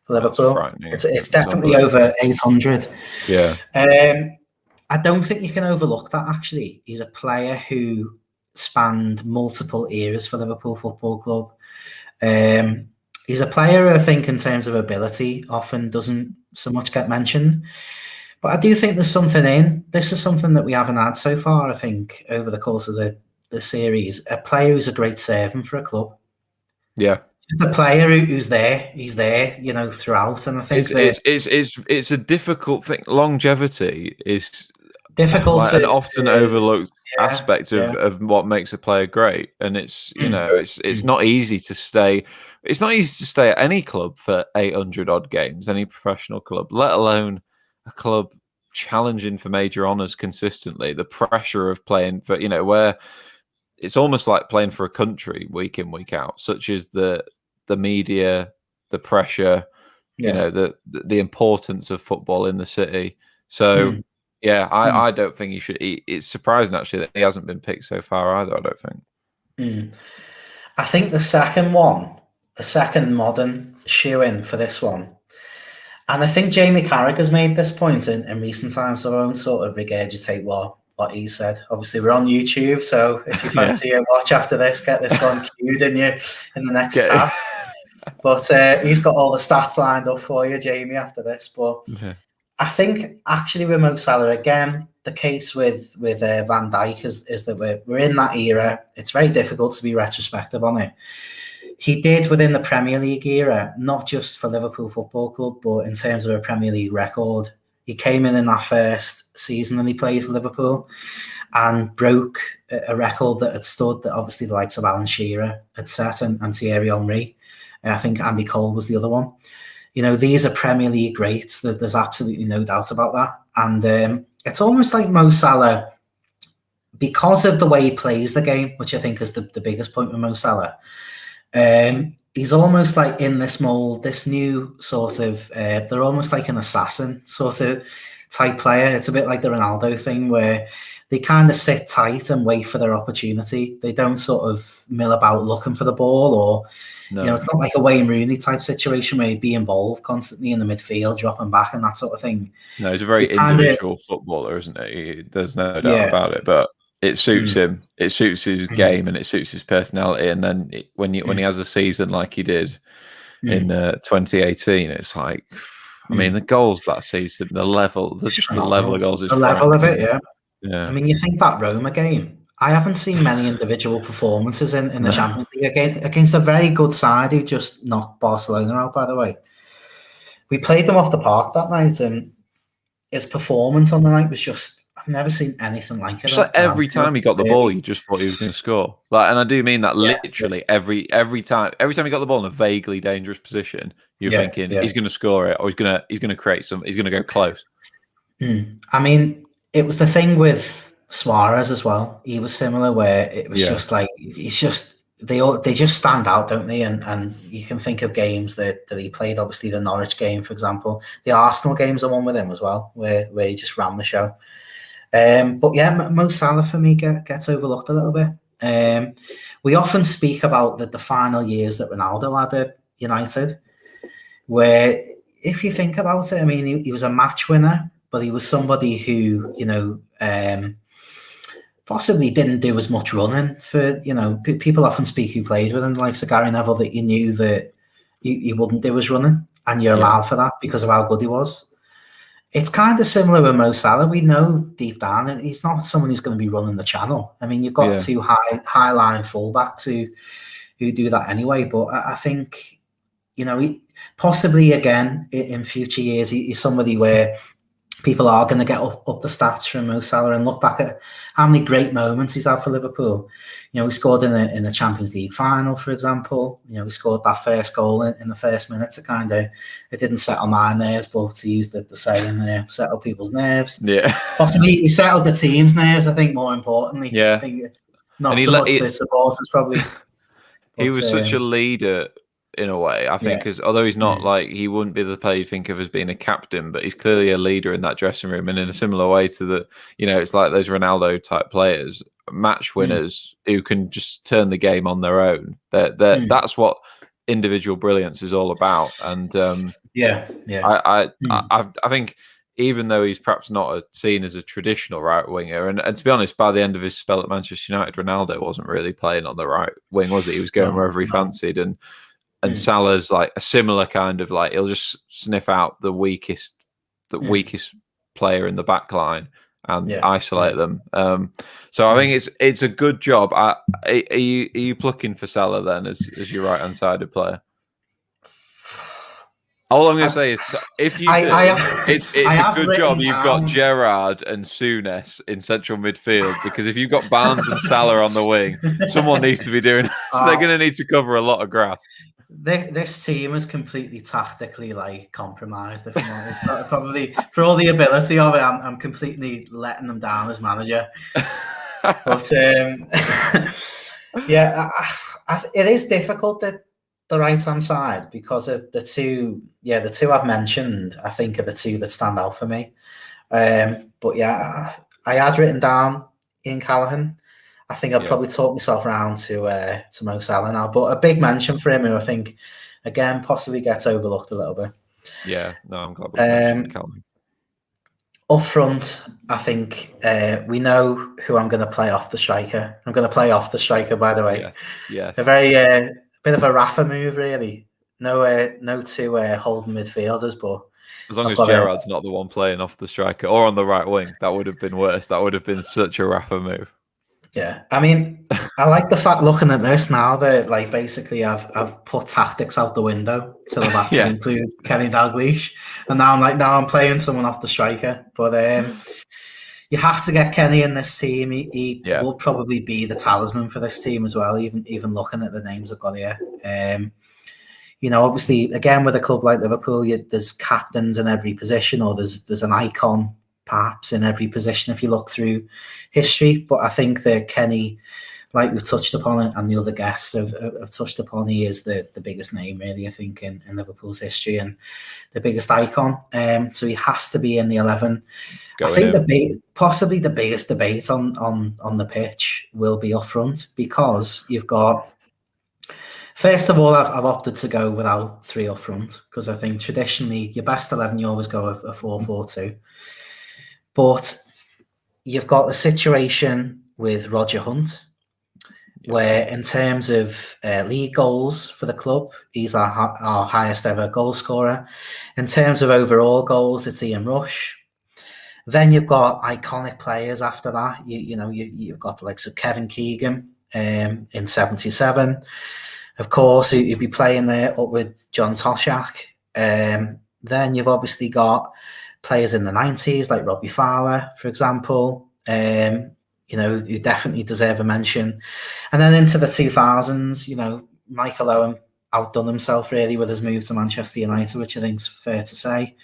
for Liverpool. It's definitely over 800. Yeah. I don't think you can overlook that, actually. He's a player who spanned multiple eras for Liverpool Football Club. He's a player, I think, in terms of ability, often doesn't so much get mentioned. But I do think there's something in. This is something that we haven't had so far, I think, over the course of the series. A player who's a great servant for a club. Yeah. The player who's there, he's there, throughout. And I think it's a difficult thing. Longevity is difficult an often overlooked aspect of what makes a player great. And it's it's not easy to stay. It's not easy to stay at any club for 800 odd games, any professional club, let alone a club challenging for major honours consistently. The pressure of playing for where it's almost like playing for a country week in, week out, such as the media, the pressure, the importance of football in the city. So I don't think he should. It's surprising actually that he hasn't been picked so far either. I don't think. I think the second modern shoe-in for this one, and I think Jamie Carragher's made this point in recent times, so I won't sort of regurgitate what he said. Obviously, we're on YouTube, so if you fancy a watch after this, get this one queued in the next tab. But he's got all the stats lined up for you, Jamie, after this. But I think actually with Mo Salah, again, the case with Van Dijk is that we're in that era. It's very difficult to be retrospective on it. He did within the Premier League era, not just for Liverpool Football Club, but in terms of a Premier League record. He came in that first season that he played for Liverpool and broke a record that had stood that obviously the likes of Alan Shearer had set and Thierry Henry. I think Andy Cole was the other one. These are Premier League greats. There's absolutely no doubt about that. And it's almost like Mo Salah, because of the way he plays the game, which I think is the biggest point with Mo Salah, he's almost like in this mold, this new sort of, they're almost like an assassin sort of type player. It's a bit like the Ronaldo thing where they kind of sit tight and wait for their opportunity. They don't sort of mill about looking for the ball or, it's not like a Wayne Rooney type situation where he'd be involved constantly in the midfield, dropping back and that sort of thing. No, he's a very individual footballer, isn't he? There's no doubt about it, but it suits him. It suits his game and it suits his personality. And then when he has a season like he did in 2018, it's like, I mean, the goals that season, the level of goals is the level of it, yeah. I mean, you think that Roma game, I haven't seen many individual performances in the Champions League against a very good side who just knocked Barcelona out, by the way. We played them off the park that night, and his performance on the night was just, I've never seen anything like it. Just like every time he got the ball, you just thought he was going to score. And I do mean that literally every time he got the ball in a vaguely dangerous position, you're thinking he's going to score it, or he's going to create some. He's going to go close. I mean, it was the thing with Suarez as well. He was similar, where it was just like they just stand out, don't they? And you can think of games that he played. Obviously, the Norwich game, for example, the Arsenal games are one with him as well, where he just ran the show. But yeah, Mo Salah for me gets overlooked a little bit. We often speak about the final years that Ronaldo had at United, where if you think about it, I mean, he was a match winner, but he was somebody who, possibly didn't do as much running for, people often speak who played with him, like Sir Gary Neville, that you knew that he wouldn't do his running, and you're allowed for that because of how good he was. It's kind of similar with Mo Salah. We know deep down that he's not someone who's going to be running the channel. I mean, you've got two high line fullbacks who do that anyway. But I think, possibly again in future years, he's somebody where people are going to get up the stats from Mo Salah and look back at how many great moments he's had for Liverpool. He scored in the Champions League final, for example. He scored that first goal in the first minute. It didn't settle my nerves, but to use the saying there, settle people's nerves. Yeah. Possibly he settled the team's nerves, I think, more importantly. Yeah. I think not so much the supporters, probably. He was such a leader in a way. I think, Yeah. because although he's not like, he wouldn't be the player you think of as being a captain, but he's clearly a leader in that dressing room. And in a similar way to the, it's like those Ronaldo type players, match winners who can just turn the game on their own. That's what individual brilliance is all about. And I think, even though he's perhaps not seen as a traditional right winger, and to be honest, by the end of his spell at Manchester United, Ronaldo wasn't really playing on the right wing, was he? He was going wherever he fancied, and Salah's like a similar kind of, like, he'll just sniff out the weakest player in the back line and isolate them. So I think it's a good job. Are you plucking for Salah then as your right hand sided player? All I'm going to say is, if you it's a good job you've got Gerrard and Souness in central midfield, because if you've got Barnes and Salah on the wing, someone needs to be doing it. So they're going to need to cover a lot of grass. This team is completely tactically compromised, if I'm honest. Probably for all the ability of it, I'm completely letting them down as manager. But it is difficult that the right hand side, because of the two I've mentioned. I think are the two that stand out for me. But I had written down Ian Callaghan. I think I've probably talked myself around to Mo Salah now, but a big mention for him, who I think again possibly gets overlooked a little bit. Yeah, no, I'm glad we mentioned Callaghan. Up front, I think we know who I'm going to play off the striker. I'm going to play off the striker, by the way. Yes. A very bit of a Rafa move, really. No two holding midfielders, but as long as Gerrard's not the one playing off the striker or on the right wing, that would have been worse. That would have been such a Rafa move. Yeah, I mean, I like the fact, looking at this now, that basically I've put tactics out the window till I've had to include Kenny Dalglish, and now I'm playing someone off the striker. But you have to get Kenny in this team. He will probably be the talisman for this team as well. Even looking at the names I've got here, obviously, again, with a club like Liverpool, there's captains in every position, or there's an icon perhaps in every position if you look through history. But I think that Kenny, like we've touched upon it, and the other guests have touched upon, he is the biggest name, really, I think, in Liverpool's history, and the biggest icon. So he has to be in the 11. I think possibly the biggest debate on the pitch will be up front, because you've got, first of all, I've opted to go without three up front, because I think traditionally your best 11, you always go a 4-4-2. But you've got the situation with Roger Hunt, where in terms of league goals for the club, he's our highest ever goal scorer. In terms of overall goals, it's Ian Rush. Then you've got iconic players after that. You've got the likes of Kevin Keegan in 77. Of course, he'd be playing there up with John Toshak. Then you've obviously got players in the 90s like Robbie Fowler, for example, who definitely deserve a mention. And then into the 2000s, Michael Owen outdone himself really with his move to Manchester United, which I think is fair to say,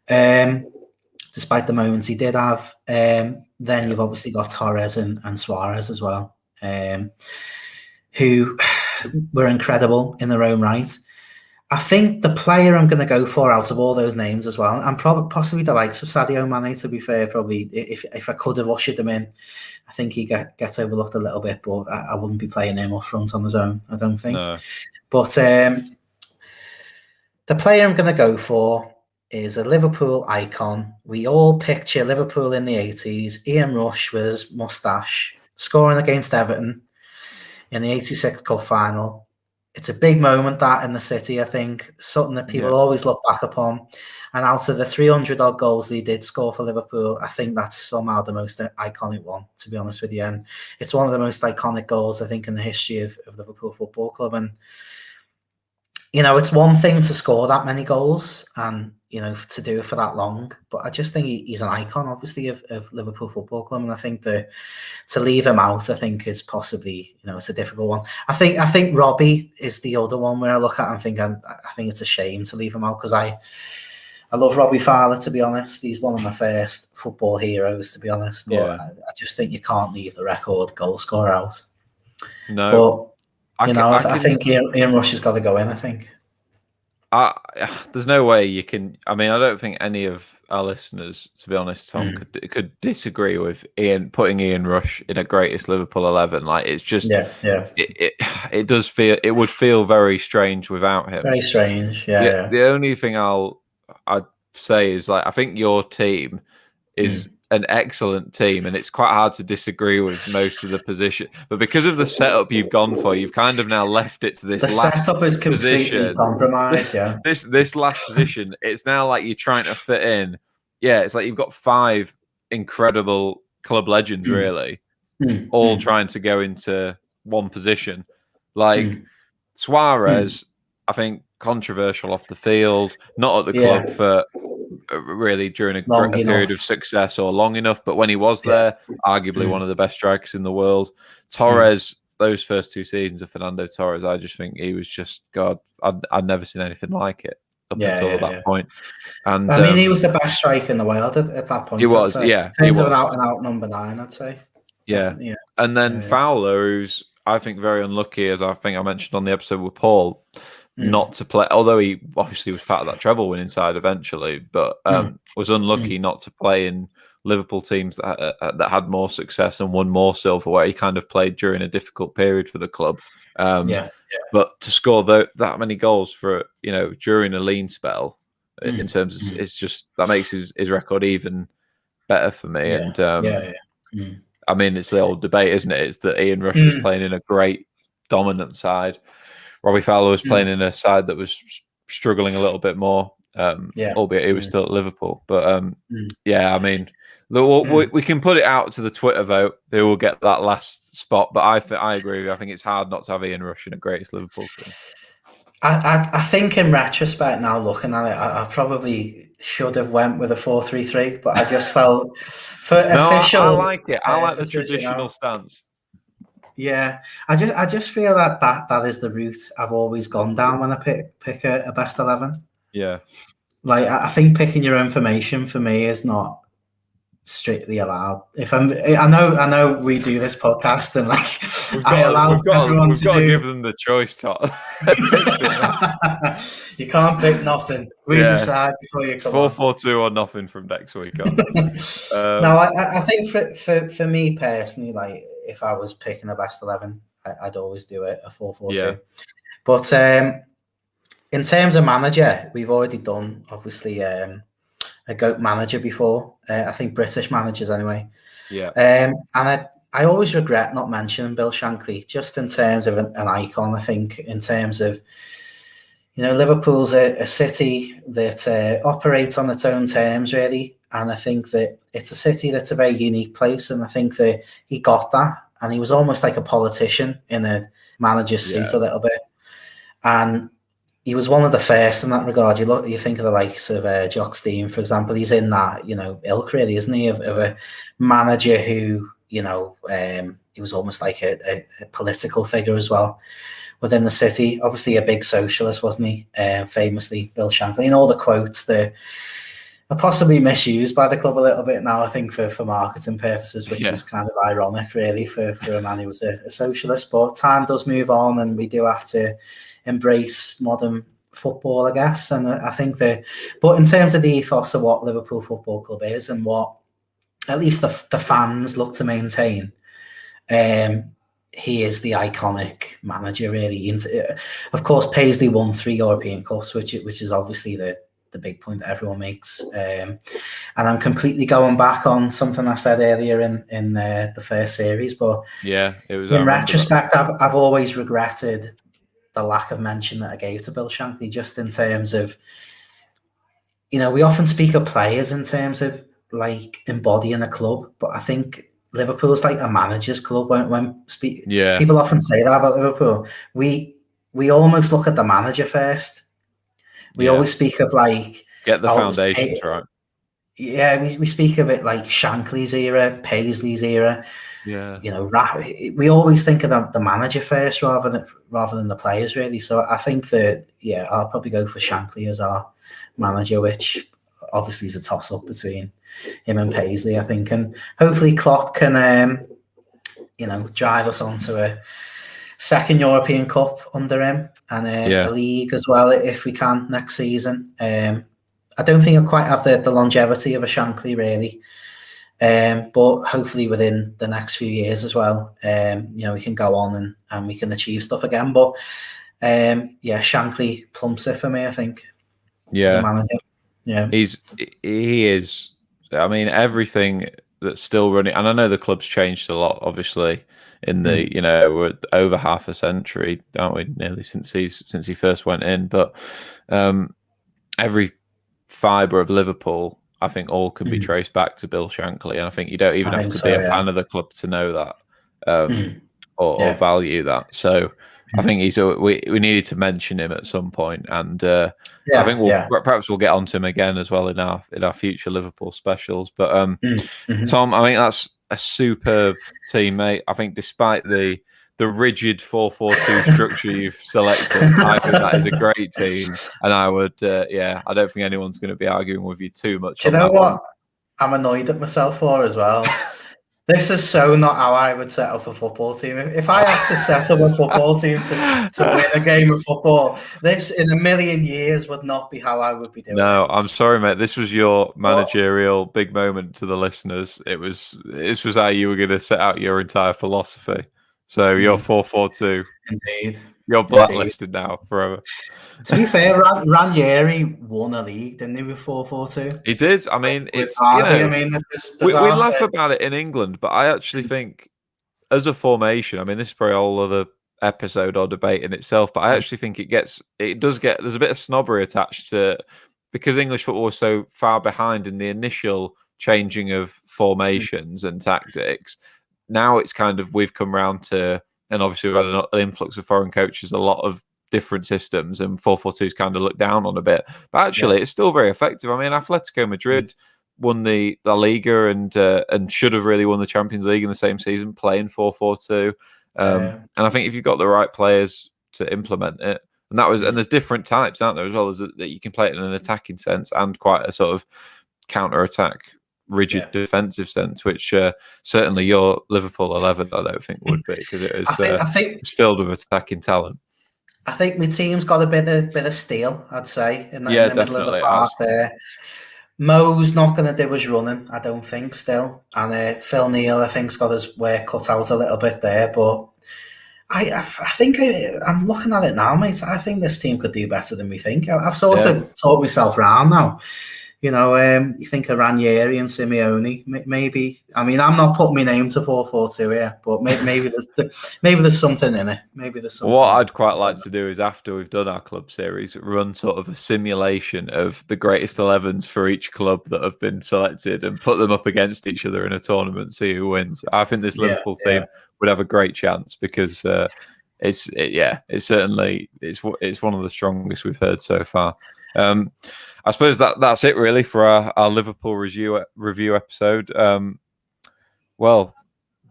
despite the moments he did have. Then you've obviously got Torres and Suarez as well, who were incredible in their own right. I think the player I'm going to go for out of all those names as well, and possibly the likes of Sadio Mane, to be fair, probably if I could have ushered them in, I think he gets overlooked a little bit, but I wouldn't be playing him up front on his own, I don't think. No. But the player I'm going to go for is a Liverpool icon. We all picture Liverpool in the 80s, Ian Rush with his moustache, scoring against Everton in the 86 Cup final. It's a big moment, that, in the city, I think. Something that people always look back upon. And out of the 300-odd goals he did score for Liverpool, I think that's somehow the most iconic one, to be honest with you. And it's one of the most iconic goals, I think, in the history of Liverpool Football Club. And, it's one thing to score that many goals and, to do it for that long. But I just think he's an icon, obviously, of Liverpool Football Club. And I think to leave him out, I think, is possibly, it's a difficult one. I think Robbie is the other one where I look at and think I think it's a shame to leave him out, because I love Robbie Fowler, to be honest. He's one of my first football heroes, to be honest. But I just think you can't leave the record goal scorer out. No. I think Ian Rush has got to go in. I think. There's no way you can. I mean, I don't think any of our listeners, to be honest, Tom, could disagree with putting Ian Rush in a greatest Liverpool 11. Like, it's just, it does feel, it would feel very strange without him. Very strange. The only thing I'd say is, like, I think your team is an excellent team, and it's quite hard to disagree with most of the position. But because of the setup you've gone for, you've kind of now left it to this last setup is completely position. Compromised. Yeah, this last position, it's now like you're trying to fit in. Yeah, it's like you've got 5 incredible club legends, really, all trying to go into one position. Like Suarez, I think controversial off the field, not at the club for really during a period of success or long enough, but when he was there, arguably one of the best strikers in the world. Torres, those first 2 seasons of Fernando Torres, I just think he was just God. I'd never seen anything like it up until that point. And I mean, he was the best striker in the world at that point. He was, he was an out number 9, I'd say. Yeah. And then Fowler, who's I think very unlucky, as I think I mentioned on the episode with Paul, not to play, although he obviously was part of that treble winning side eventually, but was unlucky not to play in Liverpool teams that had more success and won more silverware. He kind of played during a difficult period for the club. But to score that many goals for during a lean spell, in terms of it's just that makes his record even better for me. I mean, it's the old debate, isn't it? It's that Ian Rush was playing in a great dominant side. Robbie Fowler was playing in a side that was struggling a little bit more, albeit he was still at Liverpool. But I mean, we can put it out to the Twitter vote who will get that last spot. But I agree with you. I think it's hard not to have Ian Rush in a greatest Liverpool team. I think in retrospect now, looking at it, I probably should have went with a 4-3-3, but I just felt for official. I like it. I like the traditional stance. Yeah, I just feel that is the route I've always gone down when I pick a best 11. Yeah, like I think picking your own formation for me is not strictly allowed. I know we do this podcast and like we've got to give them the choice, Todd. You can't pick nothing. We decide before you come 4-4-2 or nothing from next week on. No, I think for me personally, like if I was picking a best 11, I'd always do it a 4-4-2. Yeah. But in terms of manager, we've already done obviously a GOAT manager before. I think British managers anyway. Yeah. And I always regret not mentioning Bill Shankly, just in terms of an icon. I think in terms of, Liverpool's a city that operates on its own terms, really. And I think that it's a city that's a very unique place. And I think that he got that. And he was almost like a politician in a manager's seat a little bit. And he was one of the first in that regard. You think of the likes of Jock Stein, for example. He's in that, ilk, really, isn't he? Of a manager who, he was almost like a political figure as well within the city. Obviously a big socialist, wasn't he? Famously, Bill Shankly. And all the quotes that are possibly misused by the club a little bit now, I think, for marketing purposes, which is kind of ironic, really, for a man who was a socialist. But time does move on, and we do have to embrace modern football, I guess. And I think but in terms of the ethos of what Liverpool Football Club is and what at least the fans look to maintain, he is the iconic manager, really. Of course, Paisley won 3 European Cups, which is obviously the big point that everyone makes. And I'm completely going back on something I said earlier in the first series. But yeah, it was. In retrospect, I've always regretted the lack of mention that I gave to Bill Shankly, just in terms of, we often speak of players in terms of like embodying a club, but I think Liverpool's like a manager's club. People often say that about Liverpool. We almost look at the manager first. We always speak of like get the foundations right. Yeah, we speak of it like Shankly's era, Paisley's era. Yeah, we always think of the manager first rather than the players, really. So I think that I'll probably go for Shankly as our manager, which obviously is a toss up between him and Paisley, I think, and hopefully Klopp can drive us onto second European Cup under him, and a league as well if we can next season. I don't think he'll quite have the longevity of a Shankly really, but hopefully within the next few years as well, we can go on and we can achieve stuff again. But Shankly plumps it for me, I think. As a manager. Yeah, he is. I mean, everything that's still running, and I know the club's changed a lot, obviously. In the we're over half a century, aren't we? Nearly since he first went in, but every fibre of Liverpool, I think, all can be traced back to Bill Shankly, and I think you don't even have to be a fan of the club to know that or value that. So I think we needed to mention him at some point, and I think perhaps we'll get onto him again as well in our future Liverpool specials. But Tom, I think that's a superb team, mate. I think despite the rigid 4-4-2 structure you've selected, I think that is a great team, and I would, I don't think anyone's going to be arguing with you too much. Do you know what I'm annoyed at myself for as well? This is so not how I would set up a football team. If I had to set up a football team to win a game of football, this in a million years would not be how I would be doing it. I'm sorry, mate. This was your managerial big moment to the listeners. This was how you were going to set out your entire philosophy. So you're 4-4-2. Indeed. You're blacklisted now forever. To be fair, Ranieri won a league, didn't he, with 4-4-2? He did. I mean, it's we laugh about it in England, but I actually think as a formation, I mean, this is probably a whole other episode or debate in itself, but I actually think there's a bit of snobbery attached to because English football was so far behind in the initial changing of formations and tactics. Now it's kind of we've come round to, and obviously we've had an influx of foreign coaches, a lot of different systems, and 4-4-2's kind of looked down on a bit. But actually, it's still very effective. I mean, Atletico Madrid won the La Liga and should have really won the Champions League in the same season, playing 4-4-2. And I think if you've got the right players to implement it, and there's different types, aren't there, as well as that you can play it in an attacking sense and quite a sort of counter-attack, rigid defensive sense, which certainly your Liverpool 11 I don't think would be, because it's filled with attacking talent. I think my team's got a bit of steel, I'd say, in the middle of the park there. Mo's not going to do his running, I don't think, still. And Phil Neal, I think, has got his work cut out a little bit there. But I think I'm looking at it now, mate. I think this team could do better than we think. I've sort of talked myself round now. You think of Ranieri and Simeone, maybe. I mean, I'm not putting my name to 4-4-2 here, but maybe there's something in it. What I'd quite like to do is, after we've done our club series, run sort of a simulation of the greatest 11s for each club that have been selected and put them up against each other in a tournament, see who wins. I think this Liverpool team would have a great chance because it's certainly one of the strongest we've heard so far. I suppose that's it really for our Liverpool review episode. Well,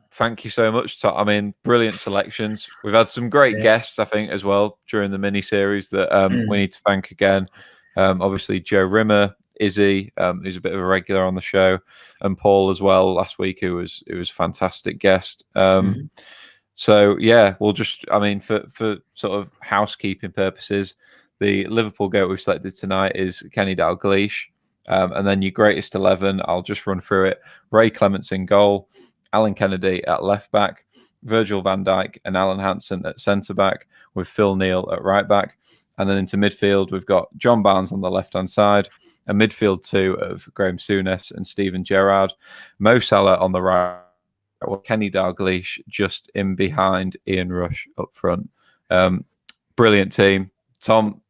thank you so much, Tom. I mean, brilliant selections. We've had some great guests, I think, as well during the mini series that we need to thank again. Obviously, Joe Rimmer, Izzy, who's a bit of a regular on the show, and Paul as well last week, who was a fantastic guest. So yeah, we'll just, I mean, for sort of housekeeping purposes, the Liverpool GOAT we've selected tonight is Kenny Dalglish. And then your greatest 11, I'll just run through it. Ray Clements in goal, Alan Kennedy at left back, Virgil van Dijk and Alan Hansen at centre back, with Phil Neal at right back. And then into midfield, we've got John Barnes on the left-hand side, a midfield two of Graham Souness and Steven Gerrard, Mo Salah on the right, Kenny Dalglish just in behind Ian Rush up front. Brilliant team. Tom,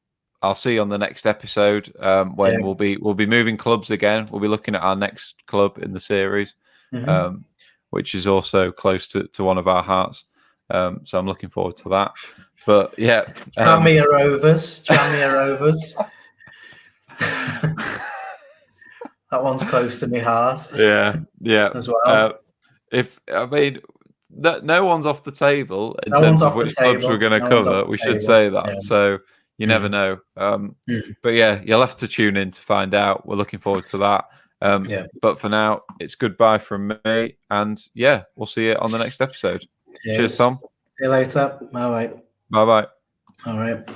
I'll see you on the next episode when we'll be moving clubs again. We'll be looking at our next club in the series, which is also close to one of our hearts. So I'm looking forward to that. But yeah, Tranmere Rovers. That one's close to my heart. Yeah, as well. No one's off the table in terms of which clubs we're going to cover. We should say that. Yeah. So you never know. But yeah, you'll have to tune in to find out. We're looking forward to that. But for now, it's goodbye from me. And yeah, we'll see you on the next episode. Cheers Tom. you later. All right. Bye bye. All right.